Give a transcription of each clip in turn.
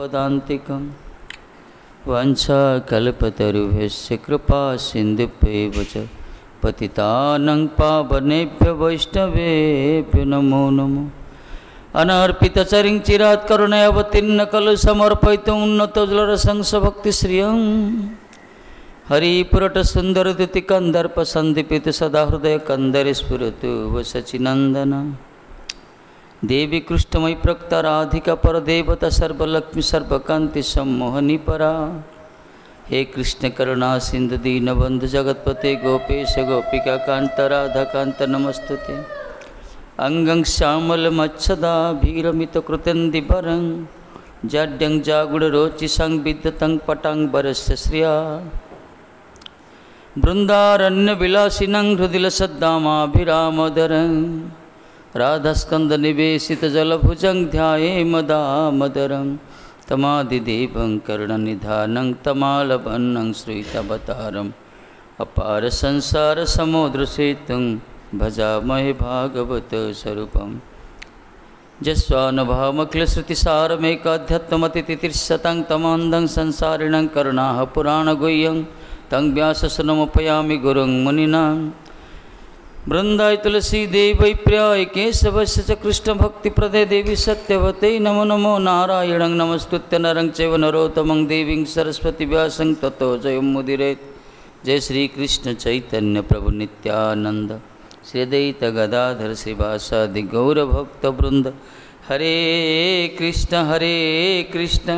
पदान्तिकं वाञ्छाकल्पतरुभ्यश्च कृपा सिन्धुभ्येव च पतितानं पावनेभ्यो वैष्णवेभ्यो नमो नमो। अनर्पितचरिं चिरात् करुणयावतीर्न खलु समर्पयितुम् उन्नतोज्ज्वलरसंसभक्तिश्रियं हरिपुरटसुन्दरद्युतिकन्दर्पसन्दीपित सदा हृदयकन्दरे स्फुरतु वसचिनन्दन। देवी कृष्णमयी प्रक्ता राधिका परदेवता सर्वलक्ष्मी सर्वकांति सम्मोहनी परा। हे कृष्ण करुणा सिंधु दीनबंधु जगत्पते गोपेश गोपिका कांत राधा कांत नमस्तुते। अंगं श्यामलमच्छदा भीरमित कृतंदिवरं जाड्यं जागुडरोचिसं विद्यतं पटांबरस्य श्रिया। बृन्दारण्यविलासिनं हृदिलसद्दामाभिरामोदरं राधास्कंद निवेशित जलभुजं ध्यायेमदामोदरं तमादिदेवं करुणनिधानं तमालवन्नं श्रुतवतारम् अपार संसार समुद्र सेतुं भजामहे भागवत स्वरूपं। जस्वानुभावमखिलश्रुतिसारमेकाध्यात्ममतितितिर्शतं तमान्दं संसारिणं करुणाः पुराणगुह्यं तं व्याससुनमुपयामि गुरुं मुनिनां। वृंदाय तुलसी देवै प्रियाय केशवस्य च कृष्ण भक्ति प्रदे देवी सत्यवते नमो नमो नारायणं नमस्तुत्य नरं चैव नरोत्तमं देवीं सरस्वती व्यासं ततो जयमुदीरयेत्। जय श्री कृष्ण चैतन्य प्रभु नित्यानंद श्री अद्वैत गदाधर श्रीवासादि गौर भक्त वृंद। हरे कृष्ण कृष्ण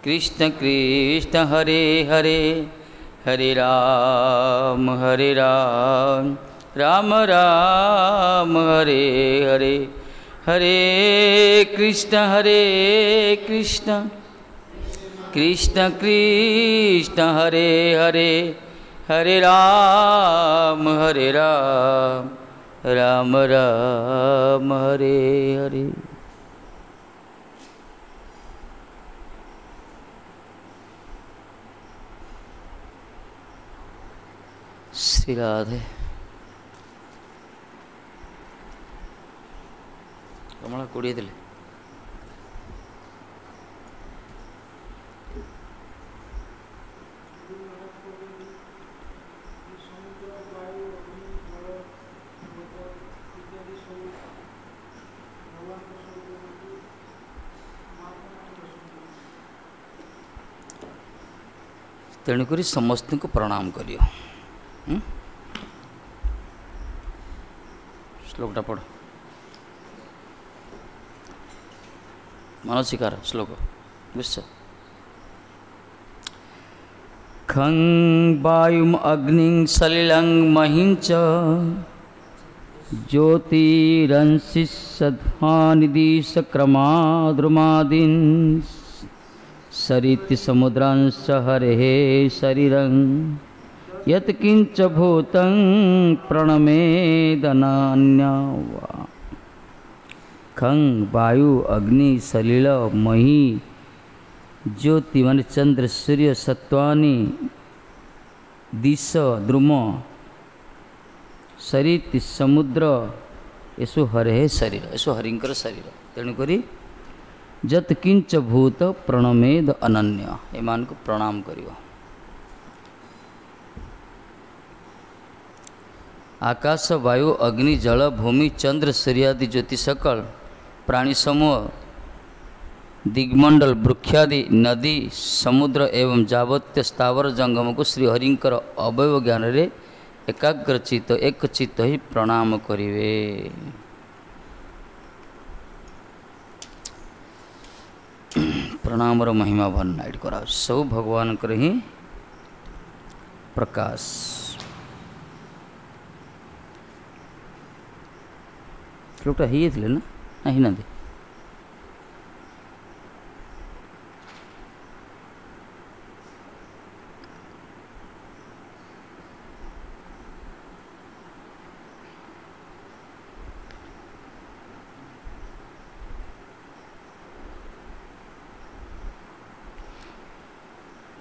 कृष्ण हरे हरे हरे राम राम राम हरे हरे हरे कृष्ण कृष्ण कृष्ण हरे हरे हरे राम राम राम हरे हरे। श्री राधे कमला कोड़े दिले तेणुक समस्त को प्रणाम करियो। श्लोकटा पढ़ मानसिकार श्लोक विश्व खं वायुम अग्निं सलिलं महिं च ज्योतिरंसि सद्भानिदिश क्रमाद्रुमादीन् सरिति समुद्रांश हरेः शरीरं यत्किंच भूतं प्रणमेदनान्या। खं वायु अग्नि सलिल मही ज्योति मान चंद्र सूर्य सत्वानि दिश द्रुम सरित समुद्र यसु हरे शरीर यसु हरिंकर शरीर। तेणुक यत्किंच भूत प्रणमेद अनन्य एमान को प्रणाम करियो। आकाश वायु अग्नि जल भूमि चंद्र सूर्यादि ज्योति सकल प्राणी समूह दिग्मंडल वृक्षादि नदी समुद्र एवं जावत्य स्थावर जंगम को श्रीहरिंकर अवयव ज्ञान रे एकाग्रचित एक चित्त ही प्रणाम करिवे। प्रणाम महिमा भन्ना एट करा सब भगवान कर ही प्रकाश। श्लोकटा ही ना ना ही ना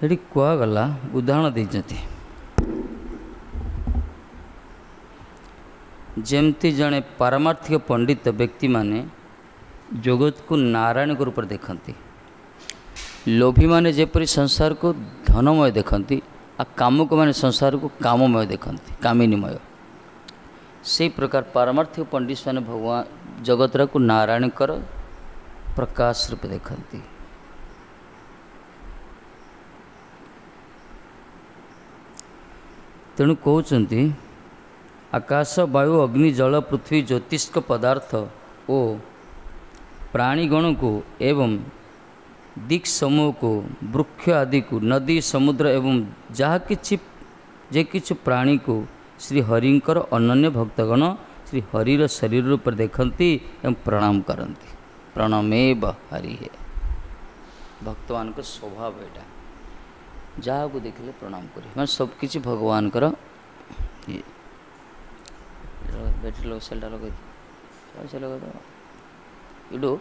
ये कहगला उदाहरण देते जमती जड़े पारमार्थिक पंडित व्यक्ति माने जगत को नारायण रूप देखती लोभी माने जेपरी संसार को धनमय देखती आ कामुक माने संसार को काममय देखती कामिनीमय से प्रकार पारमार्थिक पंडित माने भगवान जगतरा को नारायण कर प्रकाश रूप देखती। तेणु कहते आकाश वायु अग्नि जल पृथ्वी ज्योतिष्क पदार्थ ओ प्राणीगण को एवं दिक् समूह को वृक्ष आदि को नदी समुद्र एवं जहाँ किछि प्राणी को श्री हरिंकर अनन्य भक्तगण श्री हरिर शरीर रूप देखती एवं प्रणाम करती। प्रणामेव हरि है भक्तवान को स्वभाव एटा जहाँ को देखले प्रणाम करें मैं सबकि भगवान कर बैटरी लग सेलटा लगे से लगे इडो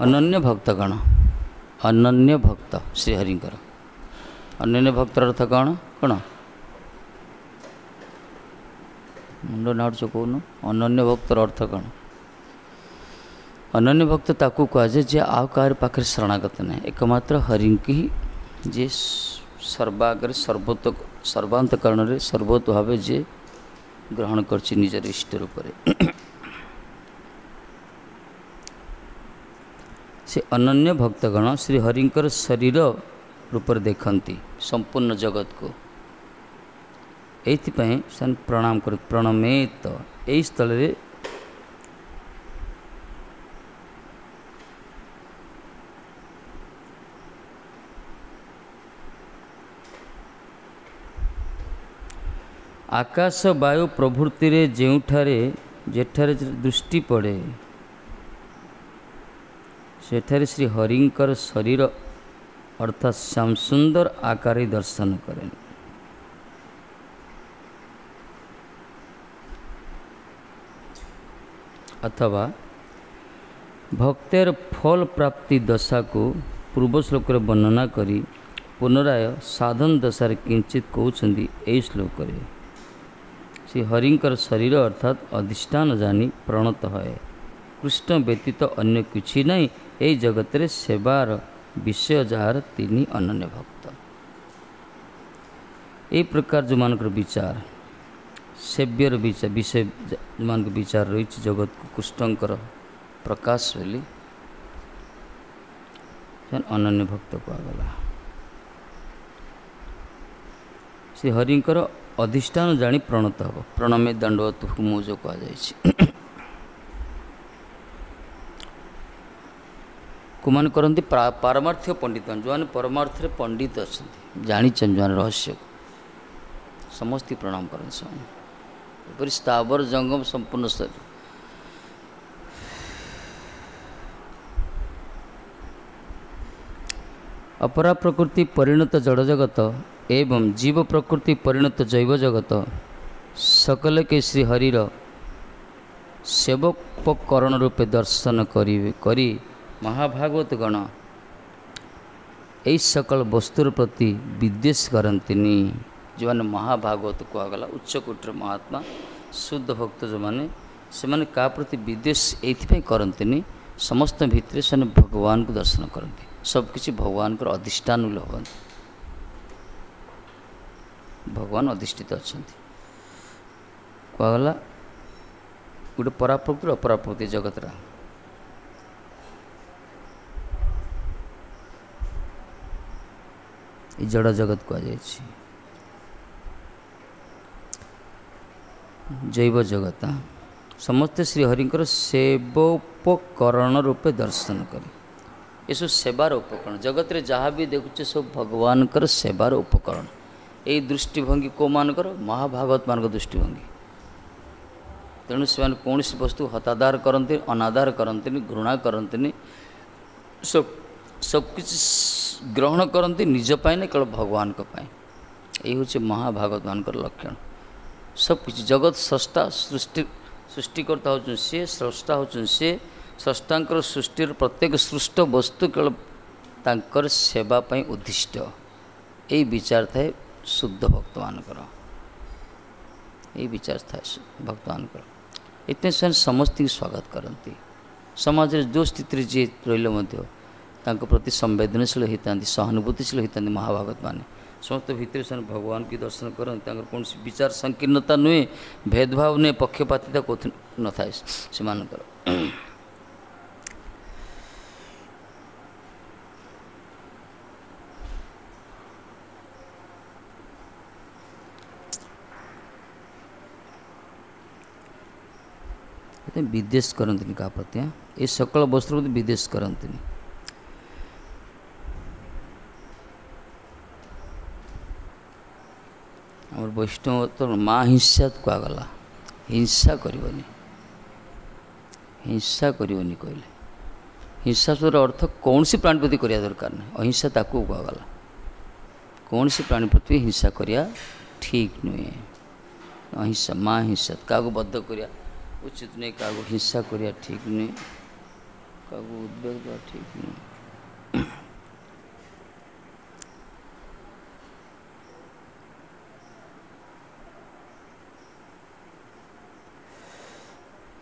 अनन्य भक्तगण अनन्य भक्त श्रीहरिंकर अनन्य भक्तर अर्थ कौन कौन मुंड नाड़ुच कौन अनन्य भक्तर अर्थ कौन अनन्य भक्त ताकू कहुए जे आउ कार पाखे शरणागत ना एकमात्र हरिंकी जे सर्वागर सर्वांतकरण सर्वोत भाव जे ग्रहण कर निजर इष्ट रूप से अनन्य भक्तगण श्री हरिंकर शरीर रूप देखती संपूर्ण जगत को एथिपाई से प्रणाम कर प्रणमेत यही स्थल रे आकाश वायु प्रभृति रे जेठारे दृष्टि पड़े सेठारे श्री हरिंकर शरीर अर्थात श्याम सुंदर आकार दर्शन करें। अथवा भक्तेर फल प्राप्ति दशा को पूर्व श्लोक वर्णना करी पुनराय साधन दशार किंचित कहते यही श्लोक श्री हरिंकर शरीर अर्थात अधिष्ठान जानी प्रणत है कृष्ण व्यतीत अन्य किछि नहीं यही जगत रे सेवार विषय जार तीन अनन्य भक्त यही प्रकार जो मान विचार सेव्यर विषय जो मान विचार रही जगत को कृष्णकर प्रकाश बोली अनन्य भक्त कहगला। श्री हरिंकर अधिष्ठान जानी प्रणत हम प्रणमे दंडवत हुमु जो कह कुमान करती पारमार्थिक पंडित जो मैंने परमार्थ पंडित अच्छा जानी जो रहस्य समस्त प्रणाम कर स्थावर जंगम संपूर्ण शरीर अपरा प्रकृति परिणत जड़ जगत एवं जीव प्रकृति परिणत जैव जगत सकल के श्री हरिर सेवोपकरण रूपे दर्शन करी महाभागवत गण यही सकल वस्तुर प्रति विद्वेष करती जो मैंने महाभागवत कहगला उच्चकोटर महात्मा शुद्ध भक्त जो मैंने से मैंने का प्रति विद्वेष ये करती समस्त भितर से भगवान को दर्शन करती सबकि भगवान को अधिष्ठान हमें भगवान अधिष्ठित अच्छा कहगला गोटे पराप्रकृति अपराप्रकृति जगतरा जड़ जगत कहुए जैव जगत समस्ते श्री हरिंकर सेवोपकरण रूपे दर्शन करे ये सब सेवार उपकरण जगत रे जहाँ भी देखुचे सब भगवान कर सेवार उपकरण यही दृष्टिभंगी को मानकर महाभागवत मान दृष्टिभंगी तेणु से कौन सी वस्तु हतादार करते अनादार करते घृणा करते सब किसी ग्रहण करती निजपाई नहीं केवल भगवान को पाए यही हूँ महाभागवत मान लक्षण सबकि जगत स्रष्टा सृष्टिकर्ता होचुन सी स्रष्टा होचुन सी स्रष्टांकर सृष्टि प्रत्येक सृष्ट वस्तु केवल तांकर सेवा पाई उद्दिष्ट यही विचार थाए शुद्ध भक्त मानकर, यही विचार थाए भक्त मानकर। इतने से समस्त स्वागत करती, समाज जो स्थिति जी रही प्रति संवेदनशील होता, सहानुभूतिशील होता महाभागत माने। समस्त भितर से भगवान की दर्शन करते, कौन विचार संकीर्णता नुहे, भेदभाव नुहे, पक्षपातिता कौन न था से मानकर। विद्वेष करते क्या प्रति, ये सकल वस्त्र प्रति विद्वेष करते। और वैष्णव तो माँ हिंसा कहगला, हिंसा करनी, हिंसा करनी कहले। हिंसा शब्द अर्थ कौन सी प्राणी प्रति करिया दरकार नहीं, अहिंसा ताकू कहगला। कौन सी प्राणी प्रति हिंसा करिया ठीक नुहे, अहिंसा माँ हिंसा, क्या बद्ध करिया उचित नहीं, क्या हिंसा करिया ठीक नुहे, क्या उद्वेग देवा ठीक नुहे।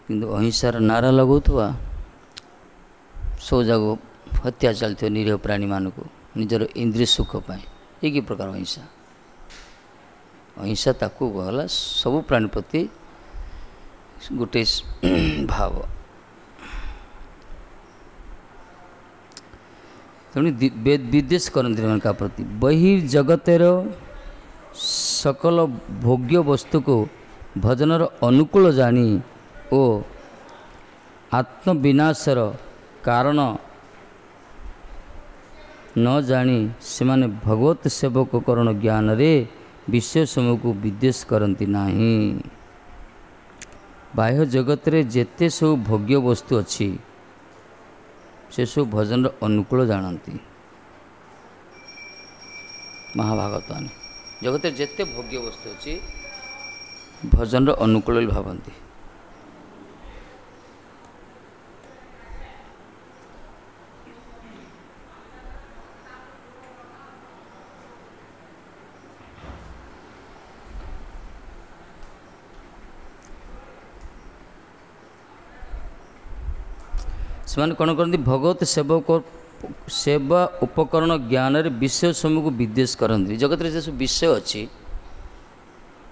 किंतु अहिंसार नारा लगौथवा सो जागो हत्या चलती निरीह प्राणी मान को निजर इंद्रिय सुख पाए, एक प्रकार अहिंसा। अहिंसा ताकू कहला सबु प्राणी प्रति गोटे भाव। तेणु विद्वेष करते मन का प्रति। बहिर्जगतर सकल भोग्य वस्तु को भजनर अनुकूल जानी ओ आत्मविनाशर कारण न जानी सेमाने भगवत सेवक करण ज्ञान रे विषय समूह को विद्वेष करती नाही। बाह्य जगत रे जेते सब भोग्य वस्तु अच्छी से सब भजन अनुकूल जानती। महाभागवत माने जगत रे जेते भोग्य वस्तु अच्छी भजन अनुकूल भावती। से कौन करती भगवत सेवक सेवा उपकरण ज्ञान रे विषय समूह को विद्वेष करती। जगत रे जो विषय अच्छी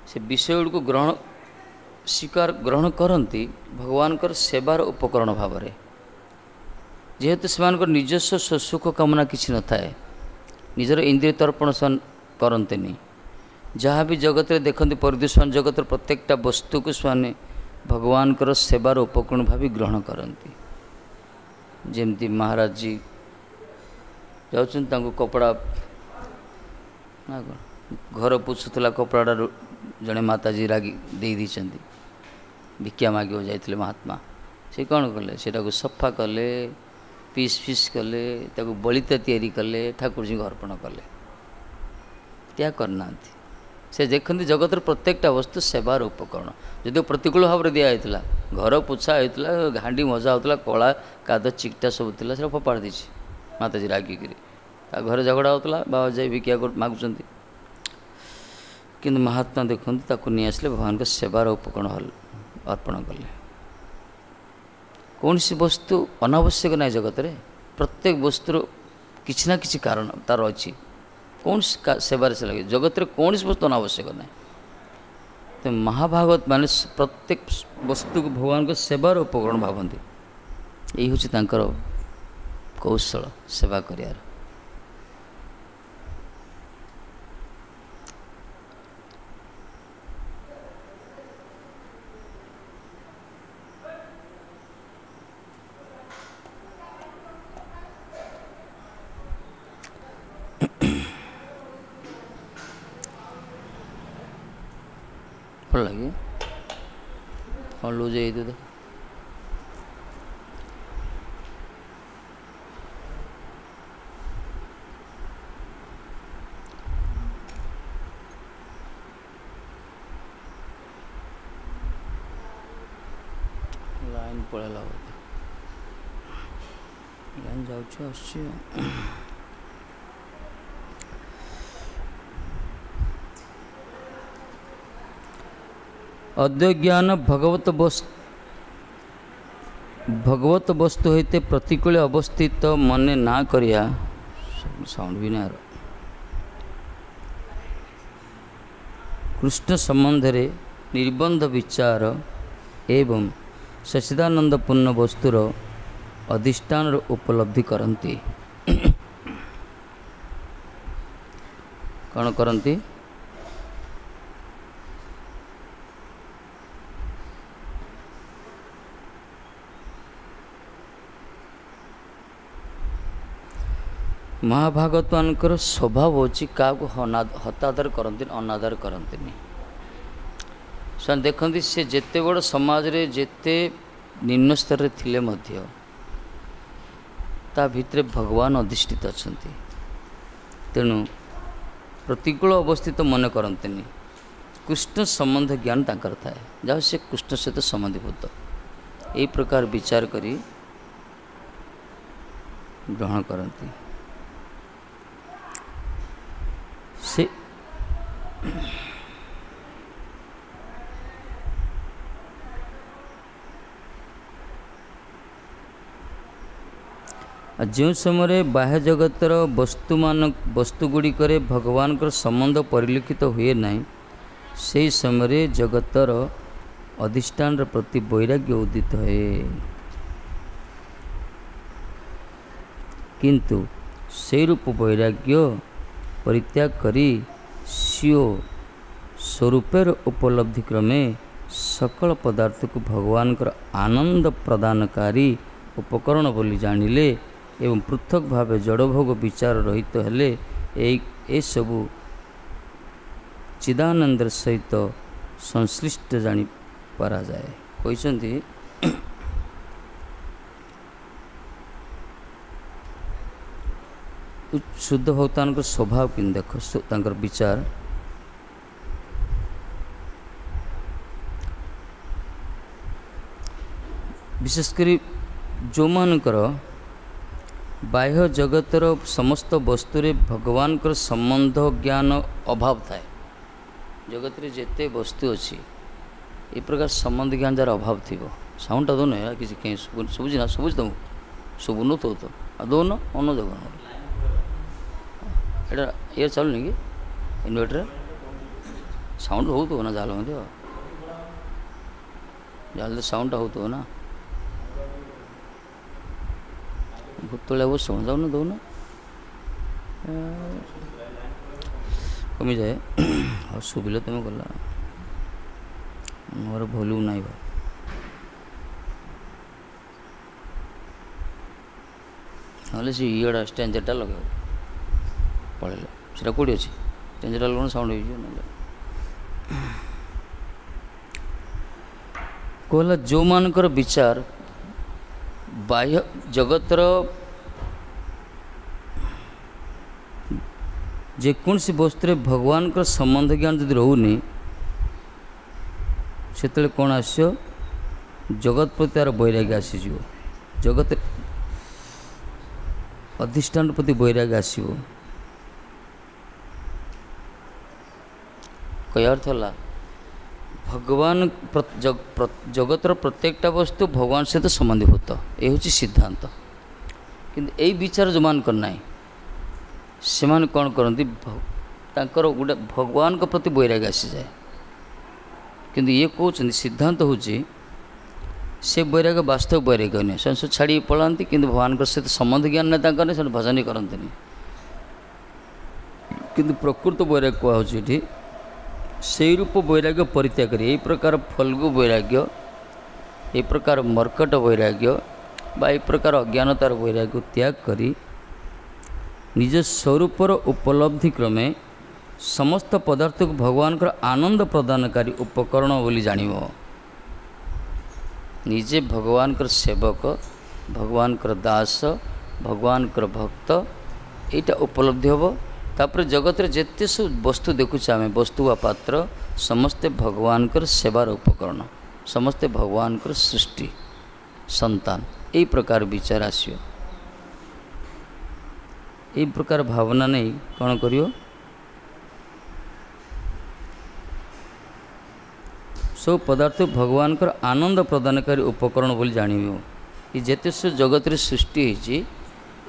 से विषय गुड़ ग्रहण स्वीकार ग्रहण करती भगवान सेवार उपकरण भाव में। जेहेतु से निजस्व सुख कामना किसी न थाए, निजर इंद्रिय तर्पण से करते नहीं। जहाँ भी जगत रे देखते परिदृश्यमान जगत प्रत्येकटा वस्तु को से भगवान सेवार उपकरण भाव ग्रहण करती। जमती महाराज जी जाऊँ कपड़ा ना घर पुछुला कपड़ा जड़े माताजी रागी दे भिक्षा मागे जाते महात्मा से कौन कले से सफा कले पीस पीस कले बलिता तैयारी कले ठाकुर जी को अर्पण कले क्या करना। से देखते जगत प्रत्येकटा वस्तु सेवार उपकरण जो प्रतिकूल भाव में दिखाई घर पोछा होता हांडी मजा होता कला काद चिकटा सब थी से फोपाड़ दी माताजी रागिक घर झगड़ा होता बाबा जाए भिक्षा मागुंट कि महात्मा देखते नहीं आसले भगवान का सेवार उपकरण अर्पण कले। कौन सी वस्तु अनावश्यक ना जगत रे प्रत्येक वस्तुर किसी ना किसी कारण तार अच्छी कौन सेवार से लगे जगत रे कौन सी वस्तु अनावश्यक ना। तो महाभागवत माने प्रत्येक वस्तु को भगवान को सेवार उपकरण भावती। यही हूँ कौशल सेवा करियार। भल लगे हाँ लूज तो लाइन पड़ेगा लाइन जाऊँ। अद्वज्ञान भगवत वस्तु होते प्रतिकूल अवस्थित मने ना करिया साउंड भी ना कृष्ण संबंध रे निर्बंध विचार एवं सच्चिदानंद पूर्ण वस्तुर अधिष्ठान उपलब्धि करती कौन करती महाभागवत मानकर स्वभाव होची क्या हतादर करती अनादर करती से देखते से जिते बड़ समाज रे जेते निम्न स्तर रे थिले मध्य ता भितरे भगवान अधिष्ठित अच्छा तेणु प्रतिकूल अवस्थित मन करते कृष्ण संबंध ज्ञान तांकर थाए जहाँ से कृष्ण सहित संबंधीभूत यही प्रकार विचार करी ग्रहण करती से जो समय बाह्य जगतर वस्तुगुड़िक भगवान संबंध परिलक्षित हुए ना से समय जगतर अधिष्ठान प्रति वैराग्य उदित है किंतु से रूप वैराग्य परित्याग करी स्व स्वरूपर उपलब्धि क्रमे सकल पदार्थ को भगवान आनंद प्रदानकारी उपकरण बोली जानिले एवं पृथक भाव जड़भोग विचार रहित हेले ए सबु चिदानंद सहित संश्लिष्ट जानी पारा जाए कहते शुद्ध भक्तान स्वभाव कि देख विचार विशेषकर जो मानकर बाह्य जगतर समस्त वस्तु रे भगवान कर संबंध ज्ञान अभाव थाए जगत रे जेते वस्तु अच्छी ये प्रकार संबंध ज्ञान जार अभाव थी साउंड दौन किसी कहीं शुभुची ना शुभुच तुम शुभुन तो दौन अन देव एटा ये चलुनि कि इनवर्टर साउंड हो ना जाल मध्य जाल साउंड हो ना भूतला वो शुण जाऊन दौन कमी जाए और शुभिले तुम गला मोर भोल्यूम नाई भाई ना सी इटा स्टेंजरटा लगे पड़े से कौटी अच्छी स्टेंजरटा लगे साउंड हो कहला जो मानकर विचार बाह्य जगतर जेकोसी वस्तु भगवान का संबंध ज्ञान जदि रोनी से कौन आस जगत प्रति तार वैराग्य आसीज जगत अधिष्ठान प्रति वैराग्य आसो कह अर्थ है भगवान जगतर प्रत्येकटा वस्तु भगवान सहित संबंधीभूत ये हूँ सिद्धांत किंतु यही विचार जो मान करना से माने कौन करती गोटे भगवान के प्रति वैराग्य आसी जाए किंतु ये कहते सिद्धांत हूँ से वैराग्य वास्तव वैराग्य नहीं से छाड़ी पलांती किंतु भगवान सहित संबंध ज्ञान नहीं से भजन करते किंतु प्रकृत वैराग्य कहुच्छी से रूप वैराग्य परित्याग करी यही प्रकार फल्गु वैराग्य ये प्रकार मर्कट वैराग्य बा ये प्रकार अज्ञानतार वैराग्य त्याग करी निज स्वरूपर उपलब्धि क्रमे समस्त पदार्थ को भगवान का आनंद प्रदानकारी उपकरण बोली जानिब निजे भगवान कर सेवक भगवान कर दास भगवान कर भक्त यहाँ उपलब्धि हम तापर जगत रे जेते सब वस्तु देखुचे आम वस्तु व पात्र समस्ते भगवान कर सेवार उपकरण समस्ते भगवान कर सृष्टि संतान यही प्रकार विचार आसियो यही प्रकार भावना नहीं कौन करियो सब पदार्थ भगवान कर आनंद प्रदानकारी उपकरण बोली जानिबो। ये जेते सब जगत रे सृष्टि होइछि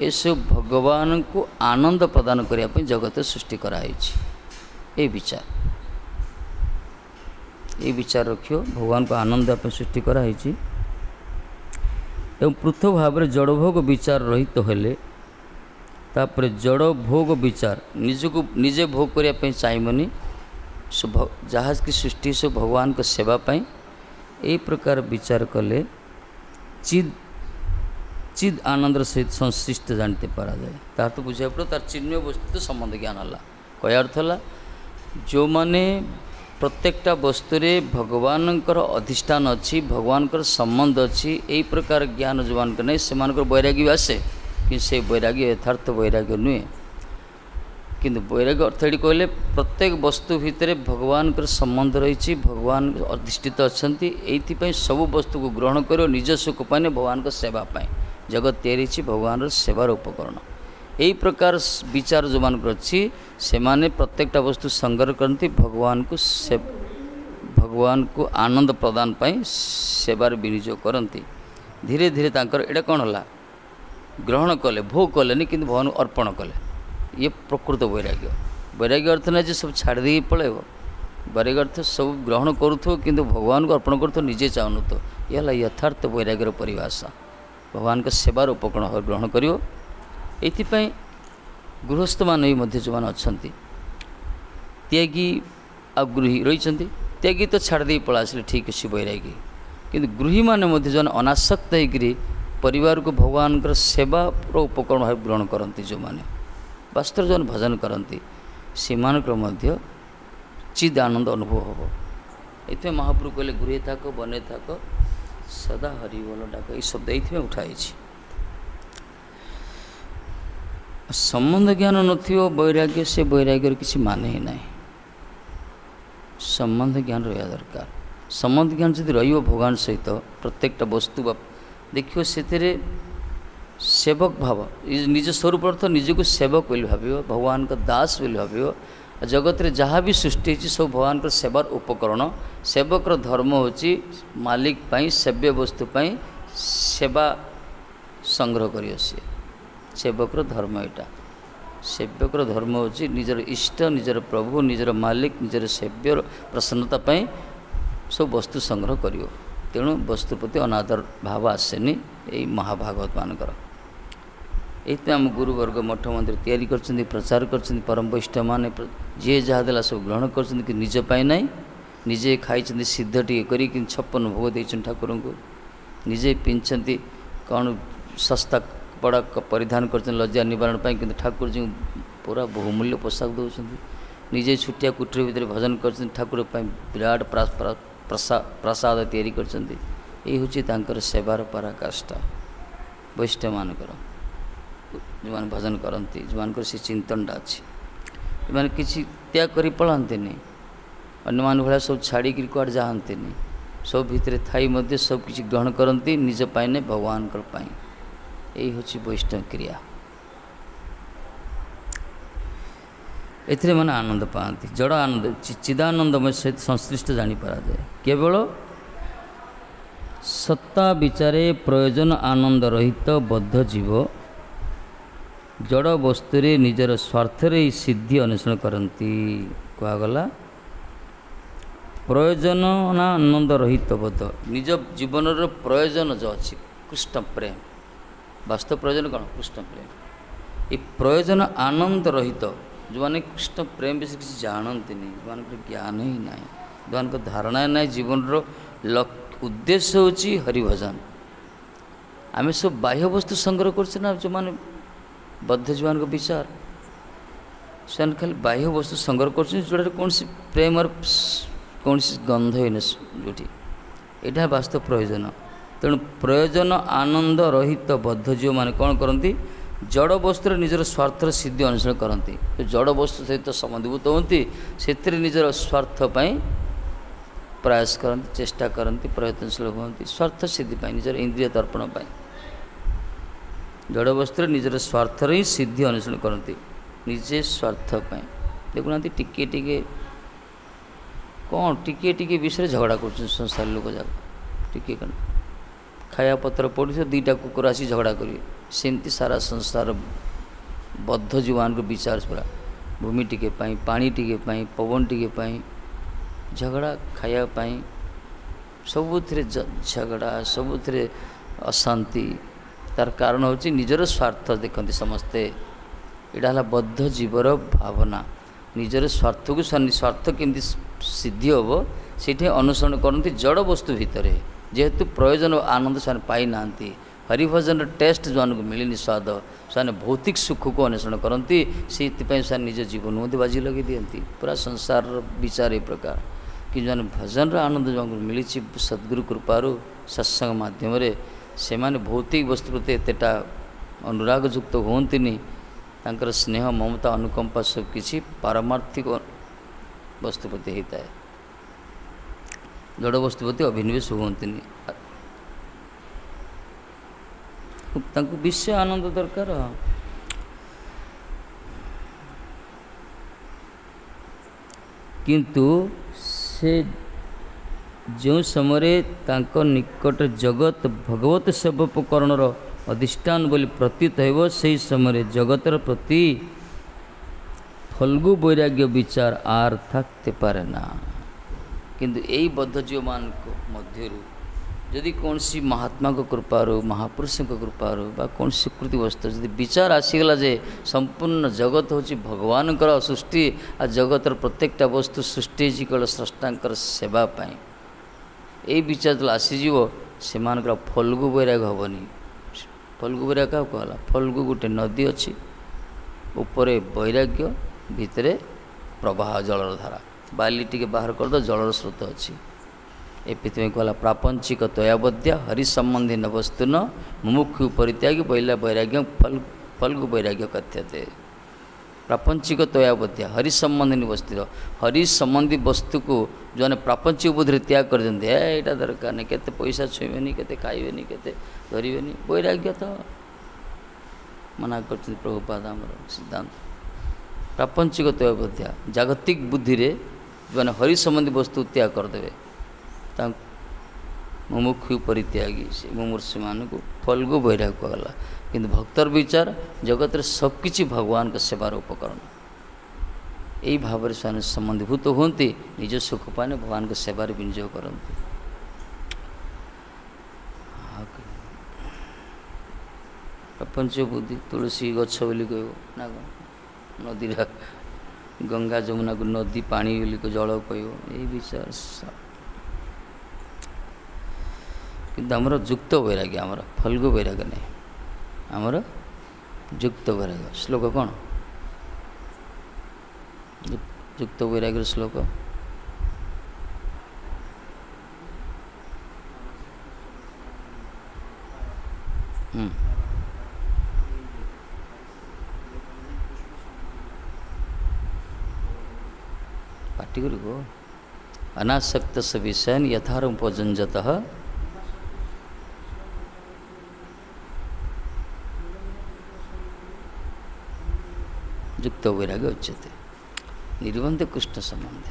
ए सब भगवान को आनंद प्रदान करिया पई जगत सृष्टि करा होइछि। ए विचार रखियो भगवान को आनंद पे सृष्टि करा होइछि। एवं पृथक भाव में जड़ भोग विचार रहित हेले तापर जड़ भोग विचार निजको निजे भोग करिया पई चाहिबनी। जहाज की सृष्टि सब भगवान को सेवा पाई ए प्रकार विचार कले चिद आनंद सहित संश्लिष्ट जानते पारा जाए। तार तो बुझा पड़ो तार चिन्मय वस्तु तो संबंध ज्ञान है। कह अर्थ है जो माने प्रत्येकटा वस्तु रे भगवान अधिष्ठान अच्छी भगवान संबंध अच्छी यही प्रकार ज्ञान जो मान नहीं से वैराग्य भी आसे कि से वैराग्य यथार्थ वैराग्य नुहे। किंतु वैराग्य अर्थ ये कहले प्रत्येक वस्तु भितर भगवान संबंध रही भगवान अधिष्ठित अच्छा ये सब वस्तु को ग्रहण कर निज सुख पाने भगवान को सेवा पाए जगत तैयारी भगवान सेवार उपकरण। यही प्रकार विचार जो मान अच्छी से माने प्रत्येकटा वस्तु संग्रह करती भगवान को आनंद प्रदान पाई सेवार विनियोग करती। धीरे धीरे तांकर एटा कौन है ग्रहण कले भोग कले कि भगवान अर्पण कले। ये प्रकृत वैराग्य। वैराग्य अर्थ ना सब छाड़ दी पलैब। वैराग्य अर्थ सब ग्रहण करूथो किंतु भगवान को अर्पण करूथो निजे चाहूनु तो यह यथार्थ वैराग्यर परिभाषा। भगवान का सेवार उपकरण ग्रहण करियो। एथिपाई गृहस्थ मान भी जो मैंने अच्छा त्यागी आ गृही रही त्यागी तो छाड़ दे पड़ा आसले ठीक अच्छे वैरागी किंतु गृही मैंने जो अनासक्त होकर परिवार को भगवान सेवा उपकरण भाव ग्रहण करती जो मैंने वास्तव जो भजन करती से चिद आनंद अनुभव हम। ये महाप्रभु कहले गृहे थाक बने थाक सदा हरिबोल डाक ये शब्द ये उठाई। संबंध ज्ञान नथियो वैराग्य से वैराग्य किसी माने ही नहीं। संबंध ज्ञान रहा दरकार। संबंध ज्ञान जब रो भगवान सहित प्रत्येकटा वस्तु देखियो से सेवक भाव निज स्वरूप अर्थ निजको सेवक बोली भाव भगवान का दास बोली भाव। जगत रे जहाँ भी सृष्टि सब भगवान का सेवार उपकरण। सेवकर धर्म होची मालिक पाई सेव्य वस्तु पाई सेवा संग्रह करियो से सेवकर धर्म यहाँ। सेवकर धर्म होची निजर इष्ट निजर प्रभु निजर मालिक निजर सेव्य प्रसन्नता पाई सब वस्तु संग्रह करियो। तेणु वस्तु प्रति अनादर भाव आसेनी यही महाभागवत मानकर। ये आम गुरुवर्ग मठ मंदिर तैयारी कर प्रचार कर परम वैष्णव मैंने जी जहाँ देला सब ग्रहण कर कि निज पाई ना निजे खाई सिद्ध टी कर 56 भोग दे ठाकुर को निजे पिंधि कौन सस्ता कपड़ा परिधान कर लज्जा निवारण पाई कि ठाकुर जी पूरा बहुमूल्य पोशाक दौरान निजे छुटिया कुटीर भितर भजन कर ठाकुर विराट प्रसाद तैयारी कर हूँ सेवार पराकाष्ठा। वैष्णव मानकर जो मैंने भजन करती जो मान से चिंतनटा अच्छी मैंने किसी त्याग कर पलाते नहीं अन्य मान भाया सब छाड़ी कुआड़ जाते नहीं सब भितर थी सब किसी ग्रहण करती निज पाई भगवान पाई। यही हूँ वैष्णव क्रिया। एथिरे माने आनंद पाती जड़ आनंद चिदानंदमय सहित संश्लिष्ट जानीपरा जाए। केवल सत्ता विचारे प्रयोजन आनंद रहित बद्ध जीव जड़ वस्तुरे निजर स्वार्थरे सिद्धि अन्वेषण करती। कहगला प्रयोजन ना आनंद रहित बद्ध निज जीवन प्रयोजन जो अच्छी कृष्ण प्रेम वास्तव प्रयोजन कौन कृष्ण प्रेम। ये प्रयोजन आनंद रहित जो मैंने कृष्ण प्रेम विषय किसी जानते नहीं जो मान ज्ञान ही ना जो मान धारणा ना जीवन उद्देश्य होची हरिभजन। आम सब बाह्य वस्तु संग्रह कर जो मैंने बद्ध जीवन को विचार से खाली बाह्य वस्तु संग्रह कर जोड़ा कौन सी प्रेम और कौन सी गंध ही जो यहाँ वास्तव प्रयोजन। तेणु प्रयोजन आनंद रहित बद्ध जीव मैंने कौन करती जड़ वस्तु निजर स्वार्थर सिद्धि अन्वेषण करती। तो जड़ वस्तु सहित संबंधीभूत होती से निजर स्वार्थ प्रयास करती चेष्टा करती प्रयत्नशील होती स्वार्थ सिद्धि निजर इंद्रिय दर्पण पाई जड़ वस्तु निजर स्वार्थर ही सिद्धि अन्वेषण करती निजे स्वार्थ पाई। देखुना टिके टिके कौन टिके टिके विषय झगड़ा कर संसार लोक जाक टिके कौन खाया पत्र पड़ी दीटा कुकुर आसी झगड़ा करेंगे सेमती सारा संसार बद्ध जीवन को विचार पूरा भूमि टिके पाई पानी टिके पाई पवन टिके पाई झगड़ा खाया पाई सबुथिरे झगड़ा सबुथिरे अशांति तार कारण होची निजर स्वार्थ देखते समस्ते यहाँ है बद्ध जीवर भावना निजर स्वार्थ को स्वार्थ केमती सिद्धि हम से अनुसरण करती जड़ वस्तु भितर जेहेतु प्रयोजन आनंद से पाई ना हरिभजन टेस्ट जो मिलनी स्वाद से भौतिक सुख को अन्वेषण करती से निज जीवन मध्य बाजी लगे दिखती पूरा संसार विचार ये प्रकार कि जो भजन आनंद जो मिली सद्गुरु कृपारू सत्संग माध्यम से माने भौतिक वस्तु प्रति एतेटा अनुरागयुक्त होंतनी तांकर स्नेह ममता अनुकंपा सब किसी पारमार्थिक वस्तु प्रति होता है जड़ वस्तु प्रति अभिनिवेश होंतनी विषय आनंद दरकार किंतु से जो समय तांको निकट जगत भगवत सेवोपकरण अधिष्ठान बोली प्रतीत हो से समय जगतर प्रति फल्गु वैराग्य विचार आर थकते पारे ना किंतु यही बद्ध जीव मान मध्य जदि कौन सी महात्मा को कृपारू महापुरुष कृपारू बा कौन स्वीकृति वस्तु जदि विचार आसीगला जे संपूर्ण जगत हूँ भगवान सृष्टि आ जगतर प्रत्येकटा वस्तु सृष्टि कल स्रष्टांकर सेवा पाई यही विचार जो आसीज से फल्गु वैराग हेनी फल्गु वैराग क्या कहला फल्गु गोटे नदी अच्छी ऊपर वैराग्य भितर प्रवाह जलर धारा बाली टी बाहर करद जलर स्रोत अच्छी ए पृथ्वी कहला प्रापंचिक तयावद्या हरि संबंधी न वस्तु न मुमुक्षु परित्यागी बैला वैराग्य फल्गु वैराग्य कथ्यते प्रापंचिक तयावद्या हरि संबंधी वस्तु हरि संबंधी वस्तु को जो प्रापंचिक बुद्धि त्याग कर दिखते यहाँ दरकार नहीं केते पैसा छुईबेनी केते खाइबेनी केते धरबेनी वैराग्य तो मना कर प्रभुपाद आमर सिद्धांत प्रापंचिक तयावद्या जागतिक बुद्धि जो हरि संबंधी वस्तु त्याग करदे मुमुक्षु परित्यागी से मुमूर्षु मान को फल्गु वैराग कहला किंतु भक्तर विचार जगत सबकि भगवान का सेवार उपकरण यही भाव से संबंधीभूत होती निज सुख पाने भगवान के सेवार विनियोग करते प्रपंच बुद्धि तुलसी गछ बोली कह ना नदी गंगा जमुना को नदी पानी बोली जल कह यही विचार किंतु आमर युक्त वैराग्य आमर फल्गु वैराग्य नहीं आमर युक्त वैराग्य श्लोक कौन युक्त वैराग्य श्लोक पाटी को अनासक्त विषयन यथारूपजंजत युक्त वैराग्य उच्यते निर्बंध कृष्ण संबंध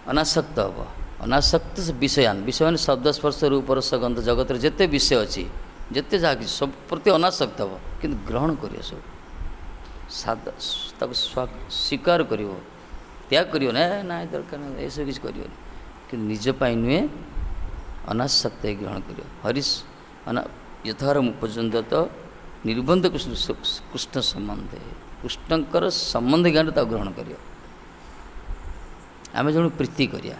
अनासक्त हम अनासक्त विषयान विषय शब्द स्पर्श रूप रस गंध जगत जिते विषय अच्छी जिते जहाँ सब प्रति अनासक्त हम कि ग्रहण कर सब सादा स्वीकार कर त्याग कर ना दरकार ये सब किसी कर कि निजपाई नुहे अनासक्त ग्रहण कर हरीश यथारम उपजंत निर्बंध कृष्ण संबंध कृष्णकर संबंध ज्ञान ग्रहण कर आम जो प्रीति करिया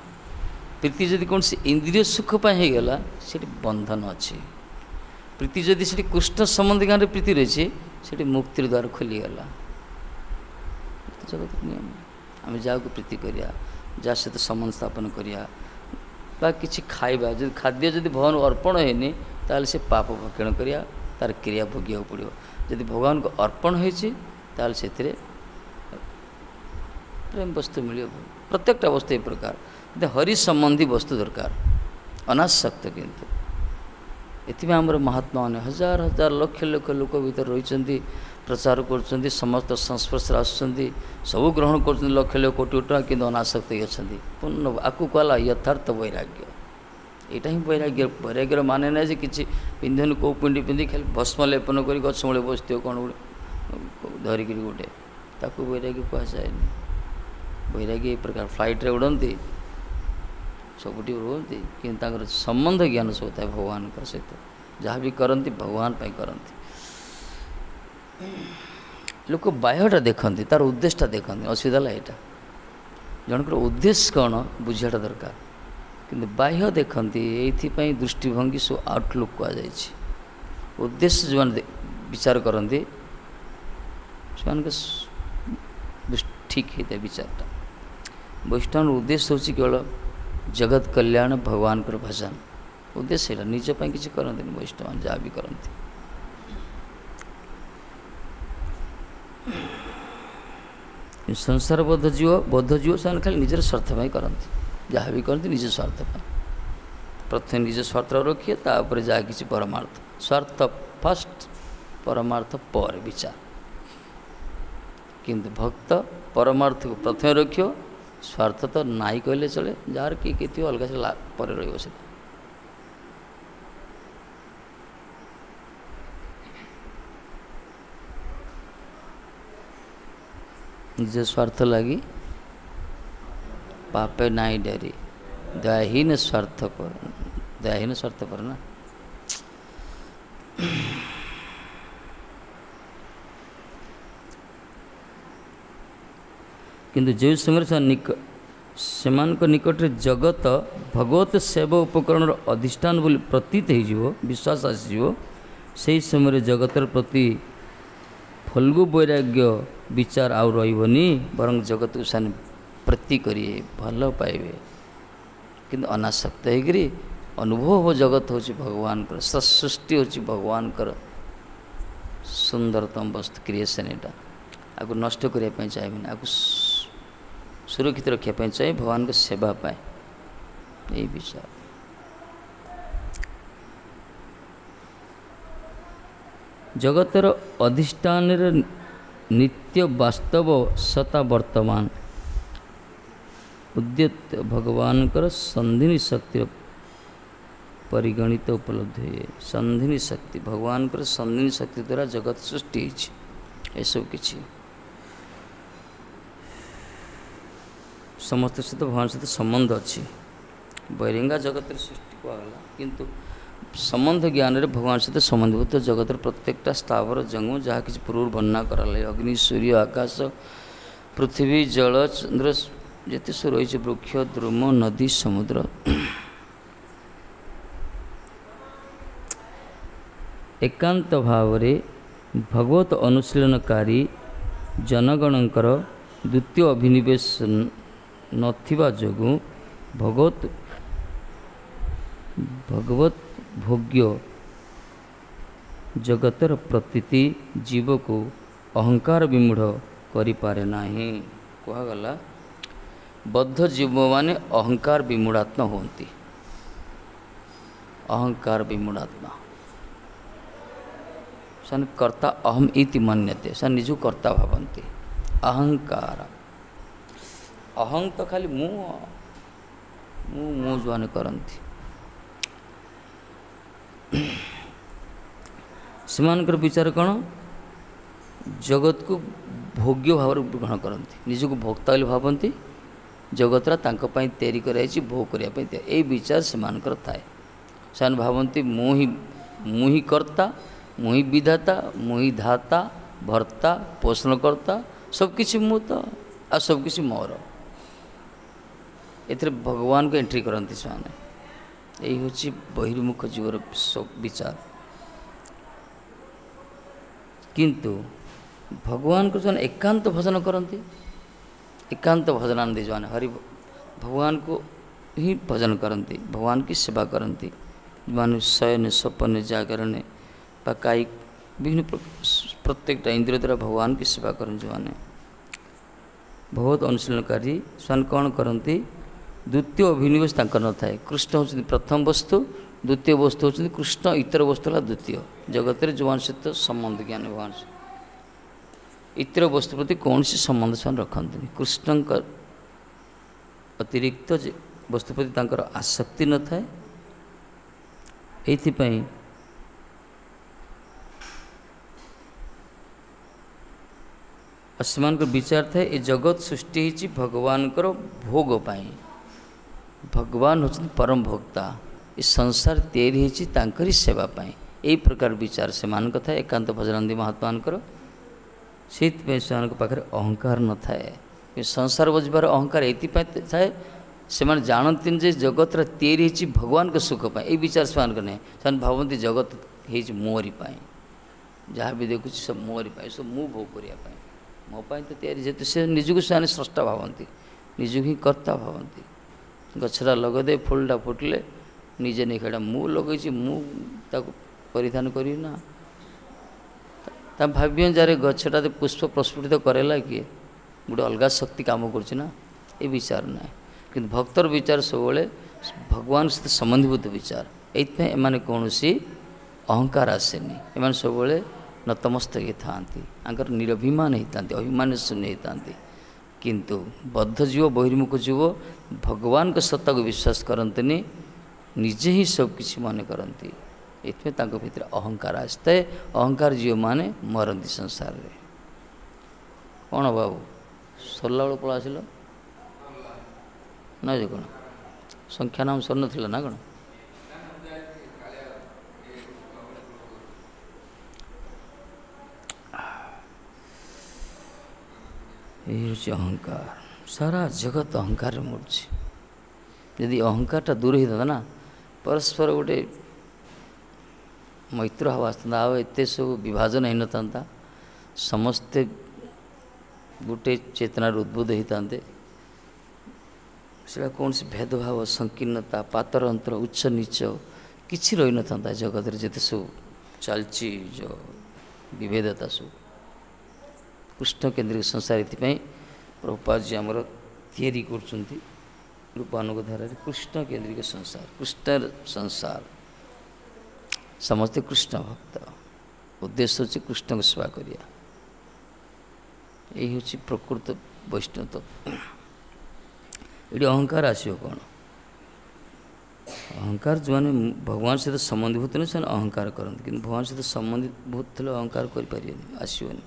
प्रीति जदि कौन से इंद्रिय सुख पाई गला से बंधन अच्छी प्रीति जदि से कृष्ण संबंध ज्ञान प्रीति रही से मुक्तिर द्वार खोलीगला जगत नियम आम जहाँ को प्रीति करिया जहाँ सहित संबंध स्थापन करिया बा किसी खाइबा जब खाद्य जदि भगवान अर्पण होनी ताल से पाप भक्षण करिया तार क्रिया भोगिया पड़ो जदि भगवान को अर्पण होती से प्रेम वस्तु मिल प्रत्येकटा वस्तु ये प्रकार हरि संबंधी वस्तु दरकार अनासक्त किंतु ये आमर महात्मा मैंने हजार हजार लक्ष लक्ष लोक भीतर रही प्रचार कर समस्त संस्पर्श आसुँच सब ग्रहण कर लक्ष लक्ष कोटी टका कि अनासक्त अच्छा पूर्ण आपको कहला यथार्थ वैराग्य यहाँ ही वैराग्य वैराग्यर माने ना कि पिंधन कौ पिंडी पिंधि खाली भस्म लेपन कर गछ मूले बस कौन धरिक गोटे ताकू वैराग्य कहुए वैराग्य एक प्रकार फ्लाइट रे उड़ती सबुठी रुहति कि संबंध ज्ञान सब था भगवान सहित जहाँ भी करती भगवान करती लोक बाह्यटा देखते तार उद्देश्यटा देखते असुविधा है यहाँ जनकर उद्देश्य कौन बुझाटा दरकार किंतु बाह्य देखते ये दृष्टिभंगी सब आउटलुक कहुई उद्देश्य जो विचार करते से ठीक होता है विचारटा वैष्णव उद्देश्य हूँ केवल जगत कल्याण भगवान को भजन उद्देश्य है निजपाई किसी करते वैष्णव जहाँ भी करते संसार बद्ध जीव से खाली निजर स्वार्थ करते जहाँ भी करते निज स्वार्थ प्रथम निज स्वार्थ रखिए तापर जहाँ किसी परमार्थ स्वार्थ फर्स्ट परमार्थ पर विचार किंतु भक्त परमार्थ को प्रथम रखियो स्वार्थ तो नाई कहले चले जार किए थी अलग से पर रही निज स्वार्थ लगी पापे नाई डरी दयाहीन स्वार्थ पर ना किंतु जो समय से निकट रे जगत भगवत सेवा उपकरण अधिष्ठान बोली प्रतीत हो विश्वास आसीज से समय जगतर प्रति फल्गु वैराग्य विचार आउ रही बरं जगत को सान प्रति करिए भल पाइबे किंतु अनासक्त होकर अनुभव हो जगत हूँ भगवान सृष्टि हूँ भगवान सुंदरतम वस्तु क्रिएशन यहाँ आपको नष्ट करने चाहिए आपको सुरक्षित रखापी चाहिए भगवान को सेवा पाए यही विचार जगतर अधिष्ठान नित्य वास्तव सता वर्तमान उद्यत भगवान संधिनी शक्ति परिगणित उपलब्ध है संधिनी शक्ति भगवान संधिनी शक्ति द्वारा जगत सृष्टि ये सब किसी समस्त सहित भगवान सहित संबंध अच्छी बैरिंगा जगत सृष्टि कहला किंतु संबंध ज्ञान रे भगवान सहित संबंधभूत जगत प्रत्येकटा स्थावर जंगम जहाँ किसी पूर्व वर्णना कराला अग्नि सूर्य आकाश पृथ्वी जल चंद्र जिते सब रही वृक्ष द्रुम नदी समुद्र एकांत भाव रे भगवत अनुशीलनकारी जनगणकर द्वितीय अभिनिवेश नथिबा जोगु भगवत भोग्य जगतर प्रतीति जीव को अहंकार विमूढ़ करि पारे नाही कहगला बद्ध जीव माने अहंकार विमूढ़ात्मा होती अहंकार विमूढ़ात्मा सन कर्ता अहम इति मन्यते सन निजु कर्ता भावन्ति अहंकार अहं तो खाली मु जो करती सेमानकर विचार कौन जगत को भोग्य भाव ग्रहण करती निजक भोक्ता बोली भावती जगतरा तैयारी कराई भोग करने यही विचार सेमानकर थाए से भावती मुही कर्ता मुही विधाता मुही धाता भर्ता पोषणकर्ता सबकिछि मु तो आ सबकिछि मोर एथरे भगवान को एंट्री करती से यही हूँ बहिर्मुख जीवर विचार किंतु भगवान को जो एकांत भजन करती एकांत भजनानंदी जो हरि भगवान को ही भजन करती भगवान की सेवा करती मान शयन सपन जागरण कायिक विभिन्न प्रत्येकटा इंद्रिय द्वारा भगवान की सेवा करते जो मैंने बहुत अनुशीलनकारी से कौन करती द्वितीय अभिनिवेश न थाए कृष्ण हूँ प्रथम वस्तु द्वितीय वस्तु हूँ कृष्ण इतर वस्तु है द्वितीय जगत में जो सहित संबंध ज्ञान भगवान इतर वस्तु प्रति कौन सी संबंध से रखते कृष्ण अतिरिक्त वस्तु प्रति तांकर आसक्ति न थाए। एथिपाई सेमान विचार थाए ये जगत सृष्टि होती भगवान भोग पाई। भगवान होती परम भोक्ता, ये संसार तैयारी होती सेवा पाई। यही प्रकार विचार से मान था एकांत भजनानंदी महात्मा से पाखे अहंकार न थाए। संसार बजबार अहंकार ये थाए से जानती जे जगत तैयारी होती भगवान को सुख पाए। ये विचार से नहीं से भावती जगत हो मोरी पाई, जहाँ भी देखुच सब मोरी पाई, सब मु भोग करने मो पाई तो तैयारी जेतु से निजक से स्रष्टा भावती, निजक ही कर्ता भावती। गछरा लगदे फुलटा फुटले निजे नहीं खेड़ा मु लगे मु परिधान करी ना भाव्य जार गछटा पुष्प प्रस्फुटित करेला किए गोटे अलग शक्ति काम करना ये विचार ना कि भक्तर विचार सब भगवान सहित संबंधीभूत विचार। ये कौन सी अहंकार आसेनी, एम सब नतमस्तक था निरभिमान होता अभिमान शून्य होता। किंतु बद्ध जीव बहिर्मुख जीव भगवान के सत्ता को विश्वास करते निजे ही सब किसी मन करती। ये भीतर अहंकार आसता है। अहंकार जीव माने मरती संसार रे। कौन बाबू सरला बेल पल आसिल ना जो कौन संख्या नाम सर ना ना कौन ये अहंकार सारा जगत अहंकार मूर्ति। यदि अहंकारटा दूर होता ना परस्पर गोटे मैत्र भाव आसता एत सब विभाजन हो ना समस्ते गोटे चेतनार उद्बुद्ध होता से कौन सी भेदभाव संकीर्णता पातर अंतर उच्च नीच किसी रही न था जगत जिते सब चलती जो विभेदता सब कृष्ण केंद्रिक संसार। ये प्रभुपाद जी आमर तैयारी कर रूपानुग धारा कृष्ण केंद्रिक संसार। कृष्ण संसार समस्ते कृष्ण भक्त, उद्देश्य होची कृष्ण को सेवा करिया। यही हूँ प्रकृत वैष्णव। ये अहंकार आसो कौन अहंकार जो मैंने भगवान सहित संबंधीभूत नहीं से अहंकार करते कि भगवान सहित संबंधीभूत थे अहंकार करें आसोनी।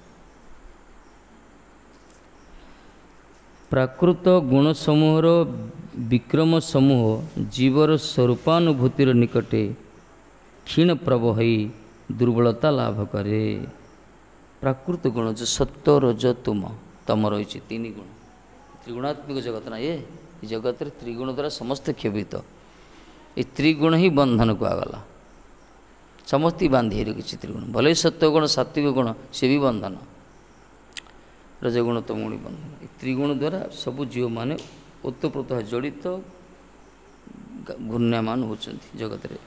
प्राकृत गुण समूहर विक्रम समूह जीवर स्वरूपानुभूतिर निकटे क्षीण प्रवही दुर्बलता लाभ करे। प्राकृत गुण जो सत्व रज तम रही तीन गुण त्रिगुणात्मक जगत ना ये जगत त्रिगुण द्वारा समस्त क्षोभित। ये त्रिगुण ही बंधन को आगला समस्त बांधि रखी त्रिगुण भले सत्वगुण सात्विक गुण से भी बंधन रजगुण तमगुण बंधन। त्रिगुण द्वारा सबू जीव माने ओतप्रोत जड़ित घूर्ण्यमान होती जगत रे।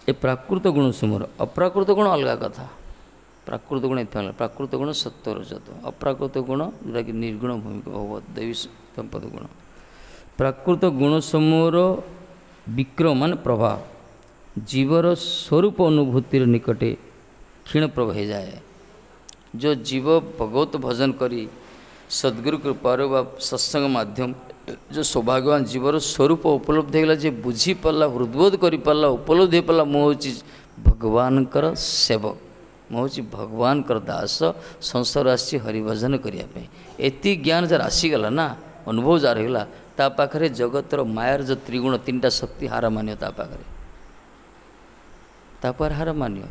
ये प्राकृत गुण समूह अप्राकृत गुण अलग कथा। प्राकृत गुण इतना प्राकृत गुण सत्व रजत अप्राकृत गुण जोटा कि निर्गुण भूमिक भगवत देवी संपद गुण। प्राकृत गुण समूहर विक्रम मान प्रभाव जीवर स्वरूप अनुभूतिर निकटे क्षीण प्रभ हो जाए। जो जीव भगवत भजन करी सद्गुरु कृपार व सत्संग माध्यम जो सौभाग्यवान जीवर स्वरूप उपलब्ध होगा जे बुझी पाला हृदबोध कर पाला उपलब्ध हो पाला मो हूँ भगवान सेवक मो हूँ भगवान दास संसार आसी हरिभजन करने एति ज्ञान जार आसीगला ना अनुभव जार होगा ता पाखरे जगतर मायार जो त्रिगुण तीन टा शक्ति हार मान्य तापर हार मान्य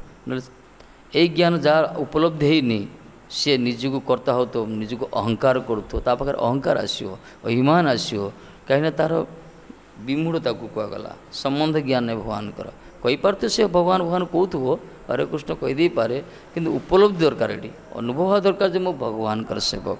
ए ज्ञान जार उपलब्ध है सी निजक करता हो तो निजक अहंकार करूँ तापाखे अहंकार आसो अभिमान आसो कहीं तार विमूढ़ता को कहगला संबंध ज्ञान है भगवान कहीपार तो से भगवान भगवान कहूँ हरे कृष्ण कहीदे पारे कि उपलब्धि दरकार ये अनुभव दरकार जो मो भगवान सेवक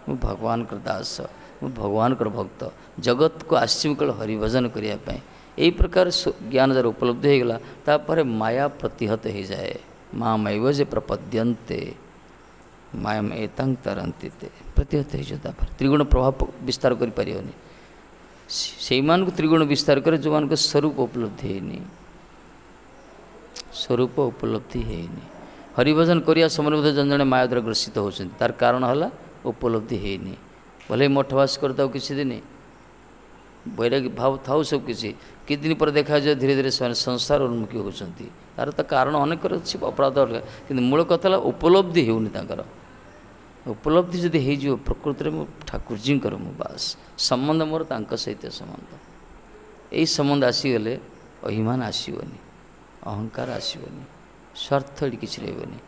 मु भगवान दास मु भगवान भक्त जगत को आश्चर्य हरिभजन करने यही प्रकार ज्ञान जरा उपलब्ध होगला तापर माया प्रतिहत हो जाए। माँ मैव जे प्रपद्यन्ते मायाम एतं तरंती प्रतिहत हो त्रिगुण प्रभाव विस्तार करें से त्रिगुण विस्तार करे जो मान स्वरूप उपलब्धि है स्वरूप उपलब्धि है हरिभजन करिया समय जन जन माया द्वारा ग्रसित होती तार कारण है उपलब्धि होनी भले मठवास करता किसी दिन वैराग्य भाव था सब किसी दिन पर देखा जाए धीरे धीरे से संसार उन्मुखी होती तार तो कारण अनेक अच्छी अपराध अलग कि मूल कथा उपलब्धि होनी उपलब्धि जदि हो प्रकृति में ठाकुर जी बास संबंध मोर सहित संबंध यही संबंध आसीगले अभिमान आसबनी अहंकार आसबनी स्वार्थ ये किसी रही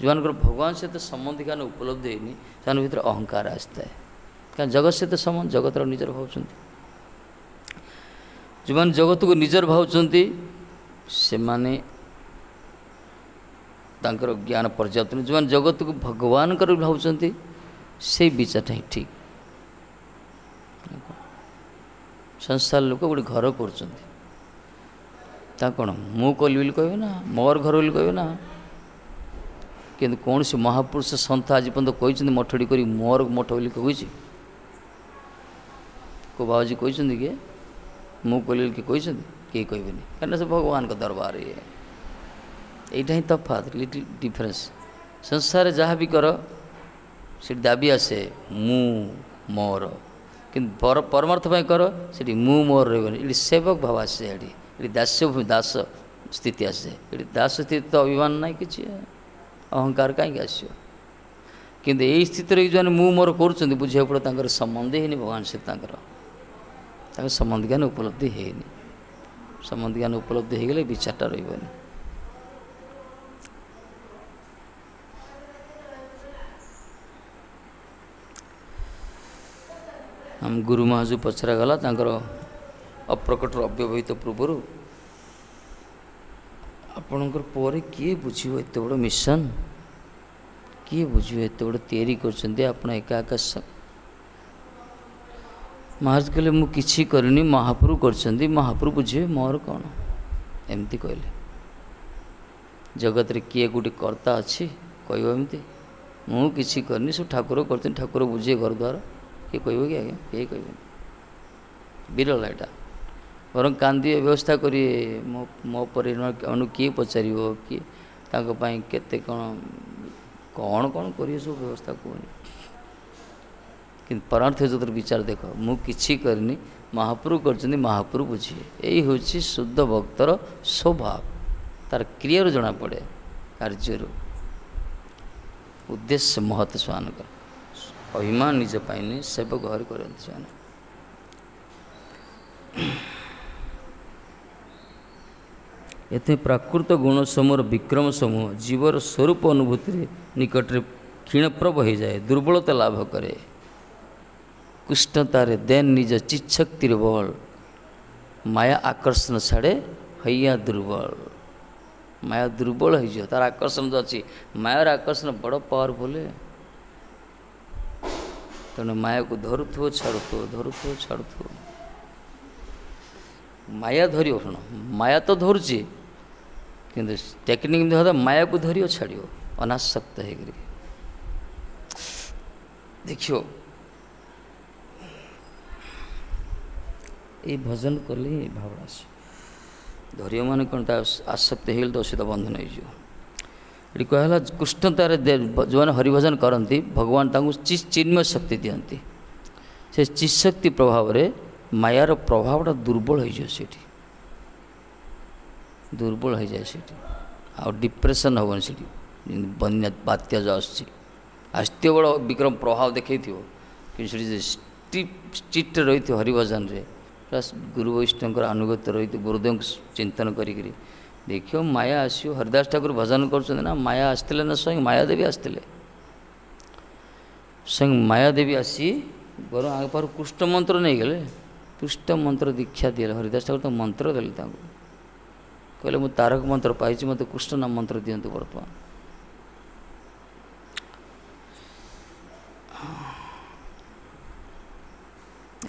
जो मान भगवान सहित संबंध क्या उपलब्धि होनी से भर अहंकार आसता है क्या जगत सहित संबंध जगत निजर भावुं जो मैंने जगत को निजर भावुं से माने तांकर ज्ञान पर्याप्त नहीं जो मैंने जगत को भगवान भावुं से विचारटा ही ठीक संसार लोक गोटे घर कर कौन मु कल कहे ना मोर घर बोली कहे ना कि कौन से महापुरुष सन्थ आज पर्यटन कहते मठड़ी कर मोर मठ बोली कही को बाबूजी कहते कि मु कल किए कहते किए कहबे कहीं से भगवान का दरबार ये यहीटा ही तफात लिटिल डिफरेंस संसार जहाँ भी कर से दाबी आसे मु मोर कि परमार्थ कर से मु मोर रही ये सेवक भाव आसे ये दास्य दास स्थिति आसे ये दास स्थिति तो अभिमान ना कि अहंकार कहीं आस कि यही स्थित जो मु मोर कर बुझे पड़े संबंध ही भगवान से संबंध ज्ञान उपलब्धि है संबंध ज्ञान उपलब्धि हो गले विचारटा रही हम गुरु महाजू पचरा गला अप्रकट अव्यवहित पूर्वर आपणकर पर किए बुझे एत बड़ मिशन किए बुझे एत बड़ तैयारी कर एका एका महाराज कहले मु किछि करनी महाप्रभु करछंदी महाप्रभु बुझे मोर कौन एमती कहले जगत रे किए गोटे कर्ता अच्छी कहब एमती मु किछि करनी सब ठाकुर कर ठाकुर बुझे घर द्वार किए कहब कि आज्ञा किए कहबे विरल एटा बर कांदी व्यवस्था करिए मो पर अनु किए पचार किए केते कौन कौन कौन करिए सब व्यवस्था कहनी कि परमार्थ जो विचार देख मु किछि करनी महाप्रभु करछंदी महाप्रभु बुझिए यही हूँ शुद्ध भक्तर स्वभाव तार क्रिया जना पड़े कार्य उद्देश्य महत्व स्वान कर अभिमान निज पाइनी सेवक घर करते स्वान एते प्राकृत गुण समूह विक्रम समूह जीवर स्वरूप अनुभूति निकट क्षीणप्रभ हो जाए दुर्बलता लाभ करे कृष्णतारे देन निज चिच्छक्ति बल माया आकर्षण छाड़े हैया दुर्बल माया दुर्बल हो तार आकर्षण जो अच्छी मायार आकर्षण बड़ पावरफुल तेणु माया को धरुथो छाड़ुथो माया धर शुण माया तो धरुची कि टेक्निक माया को धर छाड़ अनासक्त हो देखियो ये भजन कले भावना से धैर्य मान कौन आसक्ति हो तो सहित बंधन हो कहला कृष्णतार जो मैंने हरिभजन करती भगवान चिन्मय शक्ति दिखती से चिशक्ति प्रभाव में मायार प्रभावटा दुर्बल हो दुर्बल हो जाए आ डिप्रेशन हेन से बन्या बात्या जो आस्ते बड़ विक्रम प्रभाव देखी थी कि चिट्ट रही थी हरिभजन रे प्लस गुरु वैष्णव अनुगत रही गुरुदेव चिंतन करी देखियो माया आसो हरिदास ठाकुर भजन कर माया आसते ना स्वयं मायादेवी आसते स्वयं मायादेवी आसी बर आगे पार कृष्ण मंत्र नहीं गले कृष्ण मंत्र दीक्षा दिए हरिदास ठाकुर तो मंत्र देले कहले मु तारक मंत्र पाई मत कृष्ण नाम मंत्र दिंतु बर्तमान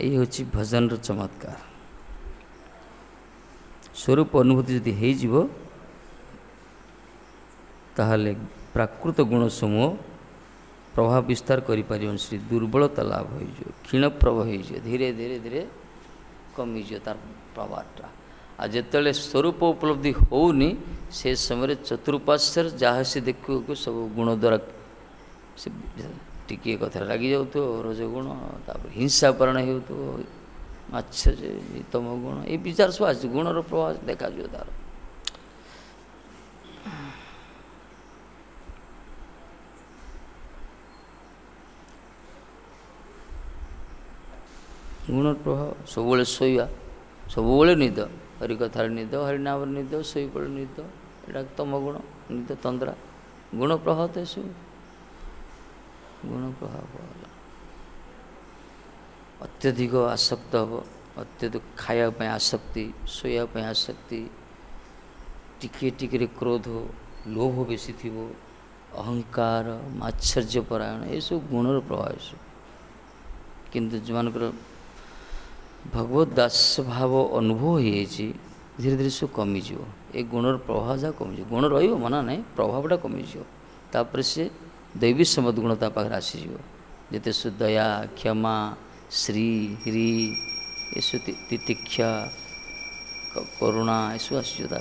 ये हूँ भजन चमत्कार स्वरूप अनुभूति जदि हो ताहले प्राकृत गुण समूह प्रभाव विस्तार करि श्री दुर्बलता लाभ हो क्षीणप्रभ हो धीरे धीरे धीरे कमी तार प्रभावटा आ आ जिते स्वरूप उपलब्धि होनी से समय चतुर्पाश्वर जहाँ से देखो सब गुण द्वारा से टिके कथा लगी जाऊ रजगुण तापर हिंसा परण हो आश्चर्य तम गुण ये विचार सब आज गुणर प्रभाव देखा तार गुण प्रभाव सब शोवा सब निद हरिकथार निद हरिनाम निद शोपड़ निद एटा तम गुण निद तंद्रा गुण प्रभाव तो सब गुण प्रभाव अत्यधिक आसक्त हम अत्यधिक खायापी आसक्ति शोयापी आसक्ति टिके टिके क्रोध लोभ बेसी थी अहंकार मात्सर्य परायण ये सब गुणर प्रभाव सब किंतु जो मानकर भगवत दास भाव अनुभव हो धीरे धीरे सब कमिज ए गुणर प्रभाव जहाँ कमिज गुण रना ना प्रभावटा कमिज तापर से दैवी सम्बद्ध गुण ता पाखे आसीज जिते सु दया क्षमा श्री ह्री ये तितिक्षा करुणा ये सब आसीज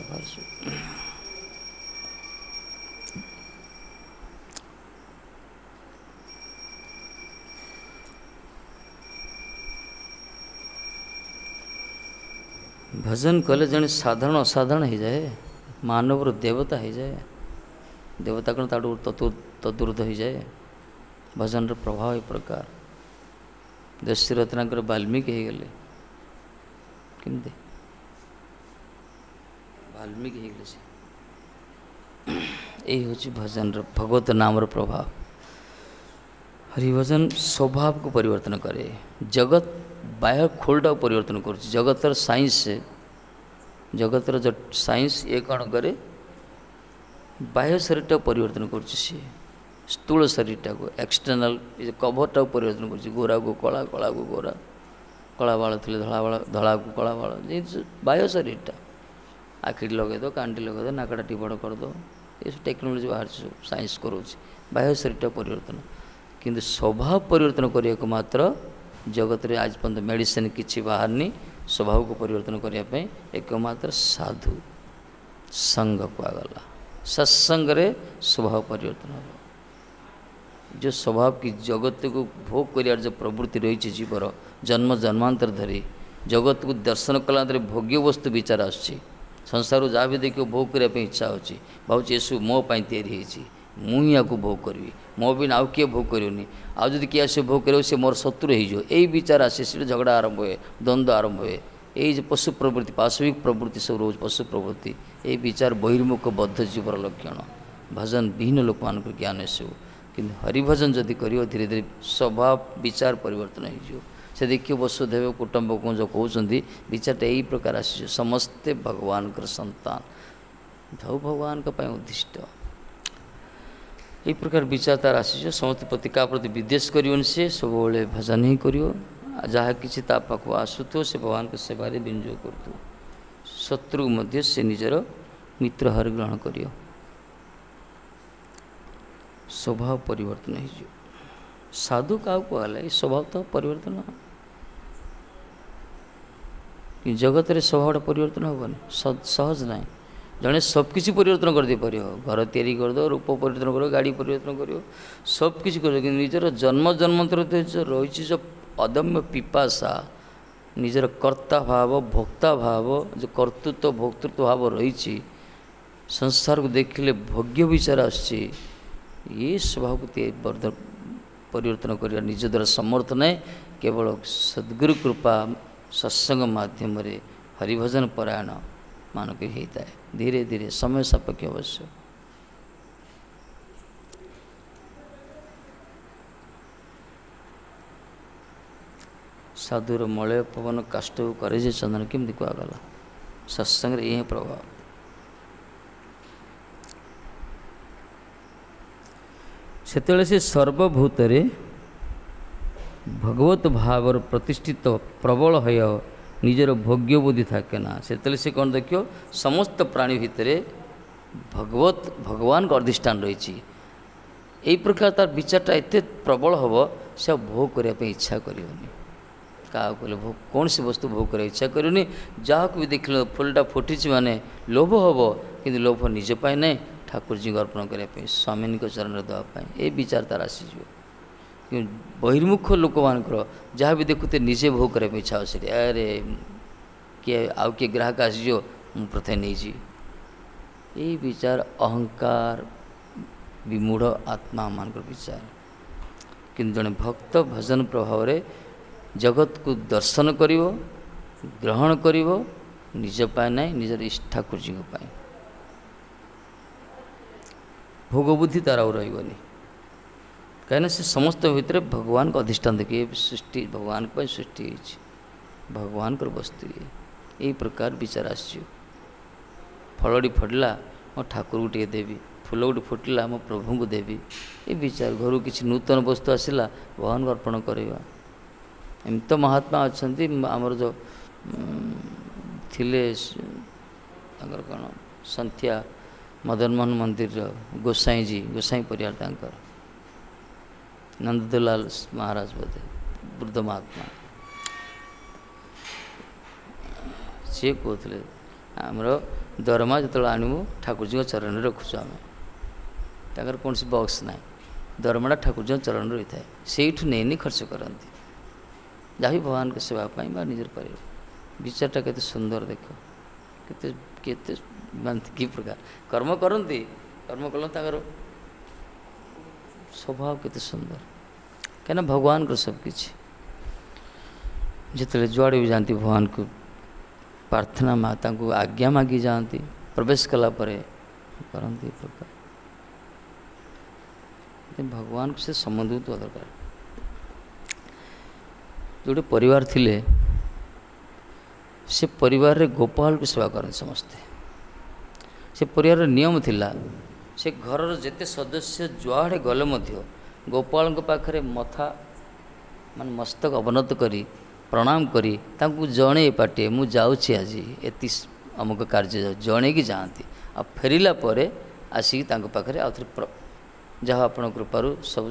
भजन कले जन साधारण असाधारण हो जाए मानवर देवता हो जाए देवता कौन ताड़ू तदूर्ध हो जाए भजन प्रभाव ए प्रकार दशरथ वाल्मीकि हो गले केमती वाल्मीकि हो गले यही हूँ भजन भगवत नाम प्रभाव हरिभजन स्वभाव को परिवर्तन करे जगत बाह्य खोलटा परिवर्तन कर जगतर साइंस जगतर जो साइंस ये कौन करे बाह्य शरीरटा परिवर्तन कर स्थूल शरीरटा को एक्सटर्नाल कभरटा परिवर्तन कर गोरा को कला कला को गोरा कला बाल थे धड़ा को कला बाल बाह्य शरीरटा आखि लगे दो कांटी लगे दो नाकटा टी बड़ कर दो ये टेक्नोलोजी बाहर साइंस करोच बाह्य शरीरटा परिवर्तन किंतु स्वभाव परिवर्तन करने को मात्र जगत रे आज पर्यंत मेडिसिन किसी बाहरनी स्वभाव को परिवर्तन करने एकमात्र साधु संग कुआगला सत्संग रे स्वभाव परिवर्तन हो जो स्वभाव की जगत को भोग कर जो प्रवृत्ति रही जीवर जन्म जन्मांतर धरी जगत को दर्शन कला भोग्य वस्तु विचार आसुच्छी संसार जहाँ भी देखिए भोग करने इच्छा होची भावुँ ये सब मो पाई तैयारी मुझे या भोग करी मो भी आउ किए भोग करनी आदि किए आस भोग कर मोर शत्रु हो विचार आसे से झगड़ा आरंभ हुए द्वंद्व आरंभ हुए यही पशु प्रवृत्ति पाशविक प्रवृत्ति सब रोज पशु प्रवृत्ति ये विचार बहिर्मुख बद्ध जीवर लक्षण भजन विहीन लोक मान ज्ञान सब कि हरिभजन जदि कर धीरे धीरे स्वभाव विचार परिवर्तन हो से देखिए वसुदेव कुटुंब को जो कहते विचारटा यही प्रकार आसी समस्ते भगवान संतान धौ भगवान उद्दिष्ट यही प्रकार विचार तार आसी समस्त प्रति का प्रति विद्वेष कर सब भजन ही कर जहाँ किसी पाख आसुथ से भगवान के सेवार विनियोग कर शत्रु मध्य से निजर मित्र हर ग्रहण कर स्वभाव परिवर्तन हो साधु क्या कहला ये स्वभाव तो परिवर्तन कि जगत रे स्वभाव परिवर्तन हेनी सहज ना जड़े सबकिछ परिवर्तन कर दे पार घर तैयारी कर दो रूप परिवर्तन कर गाड़ी परिवर्तन कर सबकिछ कर निजर जन्म जन्मांतर रही जो अदम्य पिपासा निजर कर्ता भाव भोक्ता भाव जो कर्तृत्व भोक्तृत्व भाव रही संसार को देखिले भोग्य विचार आसची ये स्वभाव को परिवर्तन कर निज द्वारा समर्थ नहीं केवल सद्गुरु कृपा सत्संग माध्यम हरिभजन परायण मानक होता है धीरे धीरे समय सापेक्ष अवश्य साधुर मलय पवन काष्ट करे चंदन केमती कहगला सत्संग ये प्रभाव से सर्वभूत भगवत भाव प्रतिष्ठित प्रबल है निजर भोग्य बुद्धि थाके ना से कौन देखियो समस्त प्राणी भितर भगवत भगवान का अधिष्ठान रही यही प्रकार तार विचारटा एत प्रबल हम से भोग करने इच्छा करनी क्या कहले भोग कौन सी वस्तु भोग कर इच्छा करूनी जहाँ को भी देख फुलटा फुटी माने लोभ हम कि लोभ निजपाई ना ठाकुर जी को अर्पण करने स्वामी चरण देवाई ये विचार तार आसीज कि बहिर्मुख लोक मान जहाँ भी देखुते निजे भोग करने इच्छा हो अरे किए आउ किए ग्राहक आसीज मु प्रथम नहीं ये विचार अहंकार विमूढ़ आत्मा मान विचार कि जड़े भक्त भजन प्रभाव रे जगत को दर्शन करिवो ग्रहण करिवो निज पाए ना निजर इष्ट ठाकुर जी पाए भोग बुद्धि तार रही कहीं से समस्त भितर भगवान को अधिष्ठान देखिए सृष्टि भगवान को सृष्टि भगवान को वस्तु यही प्रकार विचार आस फलटी फटला मो ठाकुर को टे देवी फूल गोटे फुटला मो प्रभु को देवी ये विचार घर किसी नूतन वस्तु आसला भगवान को अर्पण करवा एम तो महात्मा अच्छा आमर जो थिले कौन संध्या मदन मोहन मंदिर गोसाई जी गोसाई परिवार नंदलाल महाराज बोधे वृद्ध महात्मा सी कहते आमर दरमा जो आणवु ठाकुर जी चरण रखुचु आम तर कौन सी बक्स ना दरमाटा ठाकुर जी चरण रही है से नहीं खर्च करती जहाँ भी भगवान के सेवाई निजर पर विचारटा के सुंदर देख के कि प्रकार कर्म करती कर्म कल स्वभाव के सुंदर कहीं भगवान को सब किसी जिते जुआड़े भी जाती भगवान को प्रार्थना माता को आज्ञा मागी जाती प्रवेश कला करती प्रकार भगवान को से संबंध तो दरकार जोटे परिवार थिले से परिवार रे गोपाल को सेवा करते समस्ते से परिवार नियम थिला से घर जेते सदस्य जुआड़े गले मध्य गोपाल पाखरे मथा मान मस्तक अवनत करी प्रणाम करी तांकु जणे पाटे मु जाउछि आज एति अमुक कार्य जणे की जाती आ फेरिला परे आसिक तांको पाखरे आ थरे जहाँ आपण कृपारू सब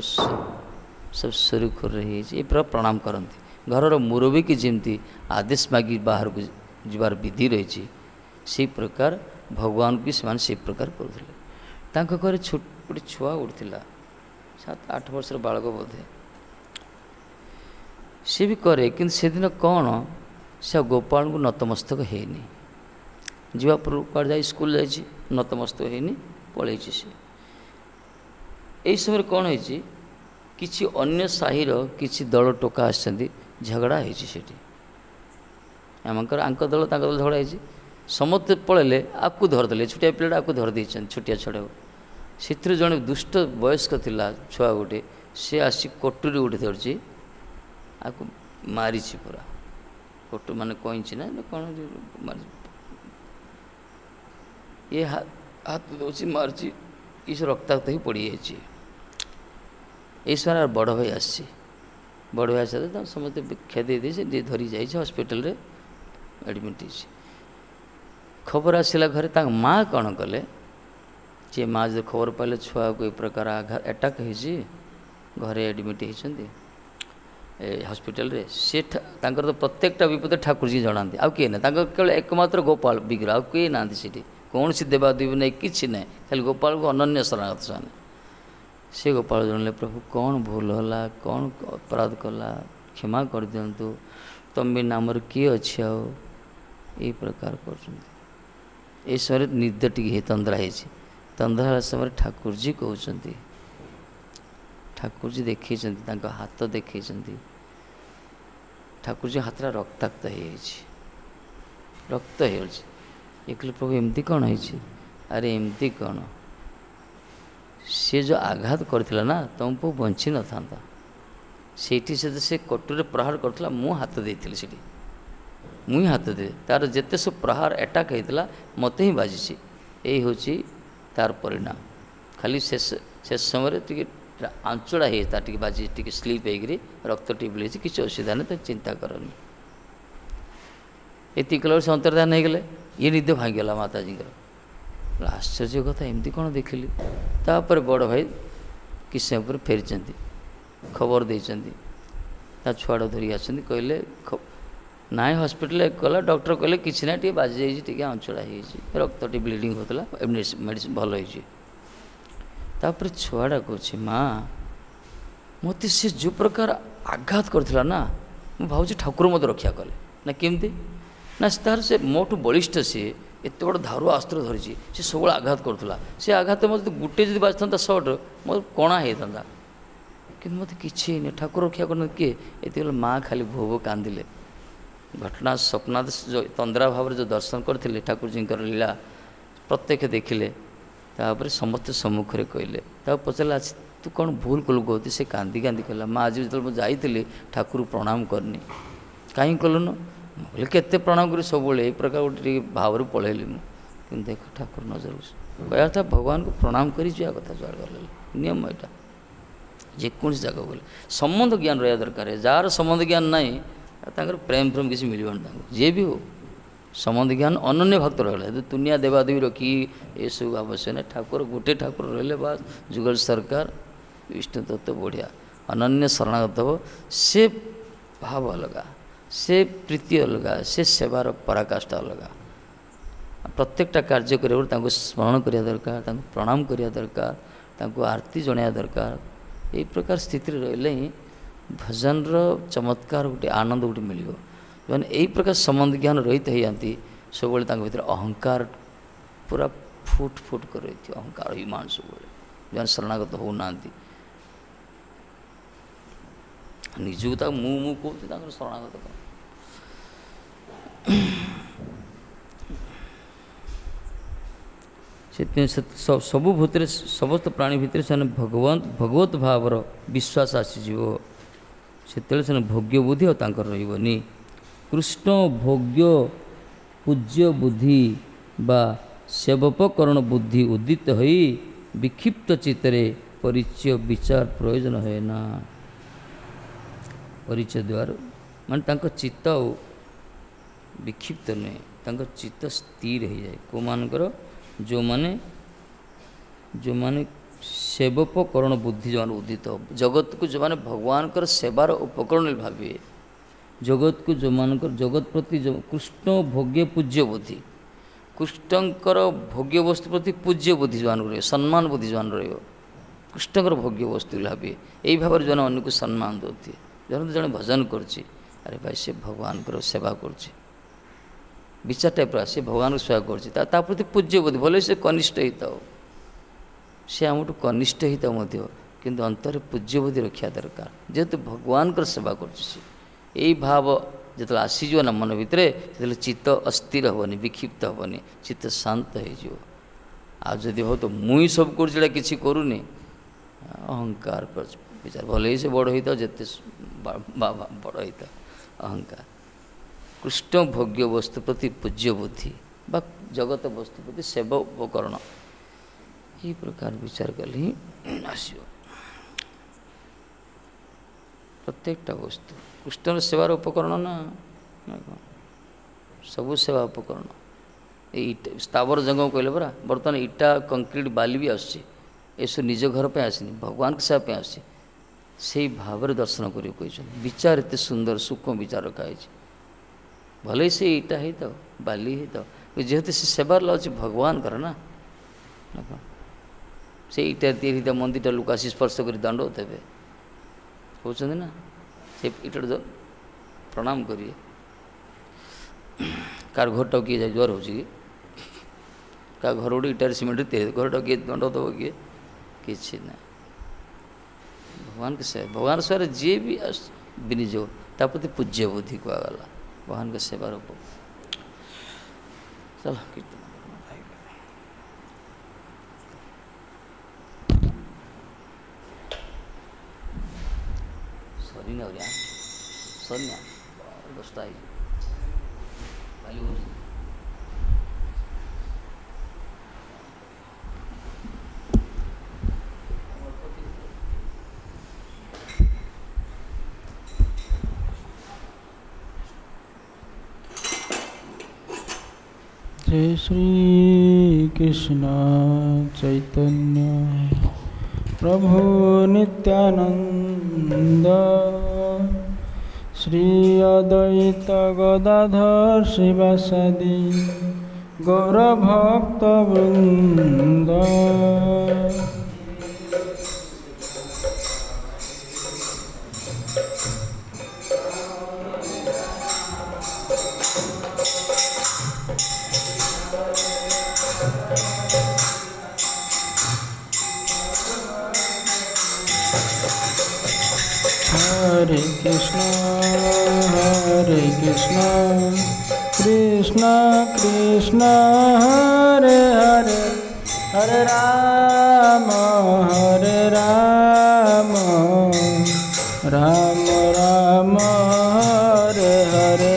सब सुरुखुर रही ये पूरा प्रणाम करती घर मुरबी की जमती आदेश मागी बाहर को जीवार विधि रही से प्रकार भगवान की से प्रकार करुले घर छोटे छुआ उठा 7-8 वर्षर बालक बोधे सी भी करे कि से दिन कौन से गोपाल को नतमस्तक हैनी जीवा पर जा स्कूल जा नतमस्तक हैनी पलि सी यही समय कौन है किसी अन्य साहिर किसी दल टोका आसछन्ति झगड़ा होती आमकर आंक दल दल झगड़ा है समस्ते पलैले आपको धरदे छोटिया पिलाटा आपको धरदे छोटिया छड़ा से जड़े दुष्ट वयस्क थिला छुआ गोटे सी आसी कटुरी गोटे धरची आपको मारी पूरा कटु मान कहीं ना कौन मारी ये हाथ दौर मार्ची इस रक्ताक्त ही पड़ जाए ये समय बड़ भाई आसी बड़ भाई आस समस्त खेदे दे धरी जाए हस्पिटाल रे एडमिट खबर आसला घरे माँ कौन कले जे माँ जो खबर पाले छुआ को एक प्रकार आघात अटैक हो घरे एडमिट होती हस्पिटाल रे से तो प्रत्येकटा विपद ठाकुर जी जनाती आउ किए ना केवल एकमात्र गोपाल विग्रह आउ किए ना कौन सी देवादेवी नहीं कि ना खाली गोपाल को अनन्य शरणागत से से गोपाल जनले प्रभु कौन भूल होला कौन अपराध कला क्षमा कर दिंतु तुम भी नामर किए अच्छी आओ ये प्रकार कर समय निद टी तंद्रा है तंद्रा समय ठाकुर जी कहते ठाकुर जी देखी हाथ देखी ठाकुर जी हाथ रक्ताक्त हो रक्त हो कहले प्रभु एमती कौन है अरे एमती कौन सी जो आघात करथिला ना तुम पु बंची न था सेठी से कटुरे प्रहार करथिला मु हाथ देइथिली सेठी मुई हाथ दे तार जेते सब प्रहार अटैक होता मत ही बाजी यही हूँ तार परिणाम खाली शेष समय टी आंचड़ा होता टी बाजी टी स्लीप हो रक्त टी बुले किसी असुविधा नहीं तो चिंता करनी ये कल से अंतर्धान हो गले ये निद भांगीगला माताजी आश्चर्य कथा एमती कौन देखिली तापर बड़ भाई किसी पर फेरी खबर देती ता छुआटा धरिक आसते कहले ना हस्पिटाल गला डॉक्टर कहले कि ना टे बाजी जाइए टे अंचड़ा रक्त टे ब्लीडिंग होता मेडिसिन भल होपर छुआटा कह माँ मत सी जो प्रकार आघात करथिला ना मु भावुँ ठाकुर मत रक्षा कले ना केमती ना तार से मोटू बलिष्ठ सी एत बड़ धारुआ अस्त्र धरी सी सब आघात करूला से आघात मत गोटे जब बाजता सर्ट मत कणा होता कि मत कि ठाकुर रक्षा कर किए ये माँ खाली भो भो कांदिले घटना स्वप्ना जो तंद्रा भाव जो दर्शन करते ठाकुर जी लीला प्रत्यक्ष देखिले तापर समस्त सम्मुख में कहले पचारे तू कौन भूल कलु कहती से कांदी कांदी कहला माँ आज जो मुझे ठाकुर प्रणाम करनी कहीं कलुन बोले केते प्रणाम कर सब यही प्रकार गोटे भाव पलैली मुझे देख ठाकुर नजर कहया था भगवान को प्रणाम कर कथा जुआड़ नियम यहाँ जेको जगह बोले संबंध ज्ञान रहा दरकार जार संबंध ज्ञान ना प्रेम प्रेम किसी मिलवान जी भी हो संबंध ज्ञान अनन्य भक्त रहा दुनिया देवादेवी रखी ये सब आवश्यक ना ठाकुर गोटे ठाकुर रही बास जुगल सरकार विष्णु तत्व बढ़िया अनन्य शरणागत हो से भाव अलगा से प्रीति अलगा से सेवार पराकाष्ठा अलगा प्रत्येकटा कार्य कर स्मरण करिया दरकार प्रणाम करिया दरकार आरती जणा दरकार यही प्रकार स्थिति रही ही भजन चमत्कार गोटे आनंद गोटे मिल जो यही प्रकार संबंध ज्ञान रही जाती सब भर अहंकार पूरा फुट फुट कर रही थी अहंकार अभिमान सब जो शरणागत होना निजक मु कहते शरणागत सबु भूत समस्त प्राणी भितर से भगवत भावर विश्वास आसीज से भोग्य बुद्धि और रही कृष्ण भोग्य पूज्य बुद्धि बा सेवोपकरण बुद्धि उदित हो विक्षिप्त चित्तरे परिचय विचार प्रयोजन है ना परिचय द्वारा माने चित्त विक्षिप्त नुहे चित्त स्थिर हो जाए को मानकर जो माने सेवोपकरण बुद्धि जो उदित जगत को जो माने भगवान कर सेवार उपकरण भावे जगत को जो मानकर जगत प्रति जो कृष्ण भोग्य पूज्य बुद्धि कृष्णकर भोग्य वस्तु प्रति पूज्य बुद्धि जो रही सम्मान बुद्धि जो रही कृष्णकर भोग्य वस्तु भावे यही भाव जो अन्य को सम्मान दौती जन जन भजन करुच्ची अरे भाई से भगवान को सेवा करुच्ची विचार टाइप से भगवान को सेवा करता प्रति पूज्य बुद्धि भले से कनिष्ठ होता हो सी आम कनिष्ठ होता किंतु अंतर पूज्य बुद्धि रखा दरकार जेहेतु भगवान को सेवा कर यही भाव जो आसीज ना मन भितर जो चित्त अस्थिर हेनी विक्षिप्त हेनी चित्त शांत हो जदि भाव तो मुई सब कर किसी करूनी अहंकार विचार भले से बड़ होता जिते बड़ होता अहंकार कृष्ण भोग्य वस्तु प्रति पूज्य बुद्धि बा जगत वस्तु प्रति सेवा उपकरण ये प्रकार विचार कले ही आसो प्रत्येकटा वस्तु कृष्ण सेवार उपकरण ना सबू सेवा उपकरण स्थावर जंगम कहले परा बर्तमान इटा कंक्रीट बाली भी आस निज घर पे आसनी भगवान के सेवा पे आसी से भाव दर्शन कर विचार एत सुंदर सूक्ष्म विचार रखाई भले से इटा ही तो बाली ही तो जेहेतु से सेवार लगे भगवान कर ना से इटा या मंदिर लोक आसी स्पर्श कर दंड देवे होती ना से इटा प्रणाम करिए कार घरटा किए जाए ज्वर हो क्या घर गोटे इटार सीमेंट घरटा किए दंड दब किए कि ना भगवान के सेवा भगवान सेवा जी भी विनियोग ता प्रति पूज्य बुद्धि कहगला भगवान के सेवा रूप चलो कीर्तन सरी ना सरी ना 10टा जय श्री कृष्ण चैतन्य प्रभु नित्यानंद श्री अद्वैत गदाधर शिवासादि गौरभक्तवृन्द। हरे कृष्णा कृष्णा कृष्णा हरे हरे, हरे राम राम राम हरे हरे।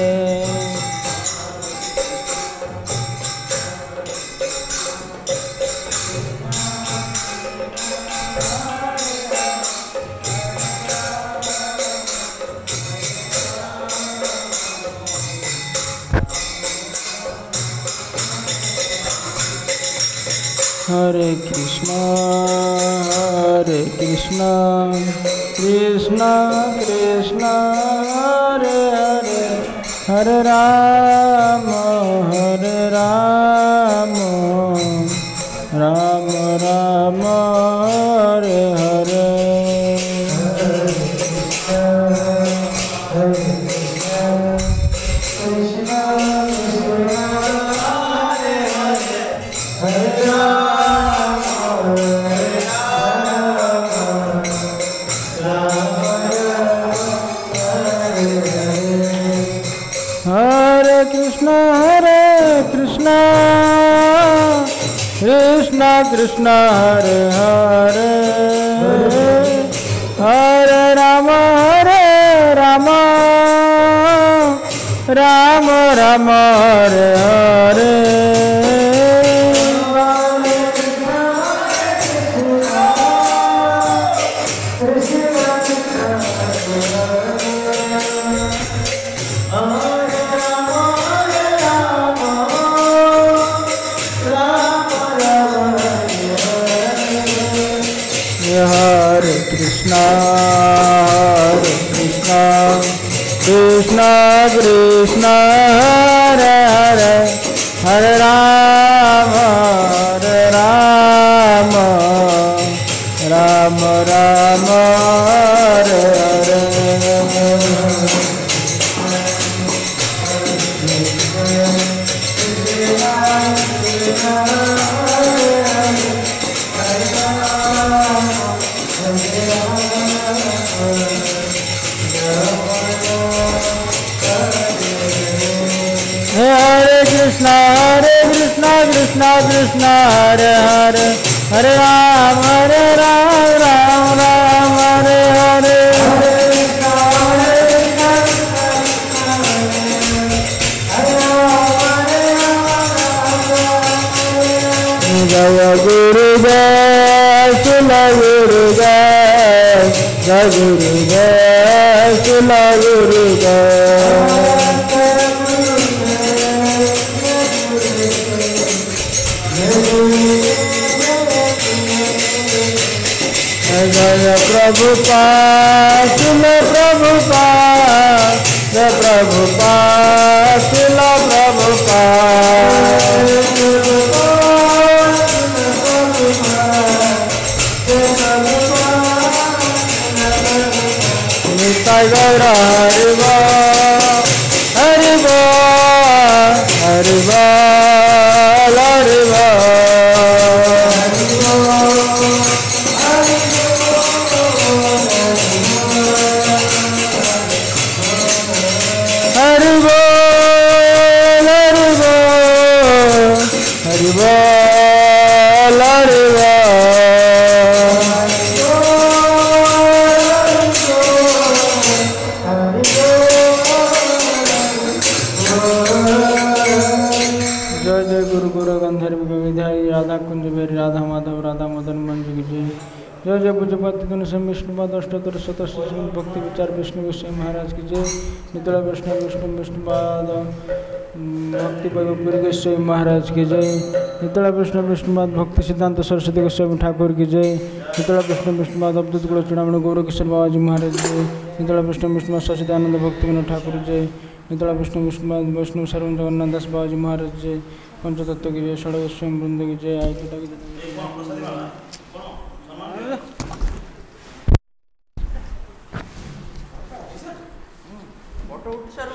हरे कृष्णा कृष्णा कृष्णा हरे हरे, हरे राम राम राम हरे हरे। हरे कृष्णा कृष्णा कृष्णा हरे हरे, हरे राम राम राम हरे हरे। हरे कृष्णा कृष्णा कृष्णा हरे हरे, हरे राम राम राम हरे हरे। हरे कृष्णा कृष्णा कृष्णा हरे हरे, हरे राम राम हरे हरे। जय गुरुदेव शिल गुरुदेव, जय गुरुदेव शिल गुरुदेव। जय प्रभुपाद शिल प्रभुपाद, जय प्रभुपाद शिल प्रभुपाद। निताय गौर हरि बोल, हरि बोल, हरि बोल, हरि राधा कुंज बेरी राधा माधव राधा मदन मंजू की जय। जय जय पूज्यपाद विष्णुपाद अष्टोत्तर शतश्री भक्ति विचार विष्णु गोस्वामी महाराज की जय। नितला वैष्णव विष्णुपाद भक्ति पूरी गोस्वामी महाराज की जय। शीतला कृष्ण विष्णुपाद भक्ति सिद्धांत सरस्वती गोस्वामी ठाकुर की जय। शीतला कृष्ण विष्णुपाद अवधूत कुल चूड़ामणि गौर किशोर बाबाजी महाराज जय। शीतला कृष्ण विष्णुपाद सचिदानंद भक्ति विनोद ठाकुर जय। शीतला कृष्ण विष्णुपाद वैष्णव सर्व जगन्नाथ दास बाबाजी महाराज जय। पंचतत्व की जय। षड गोस्वामी वृंद की जय। फोटो उठ सर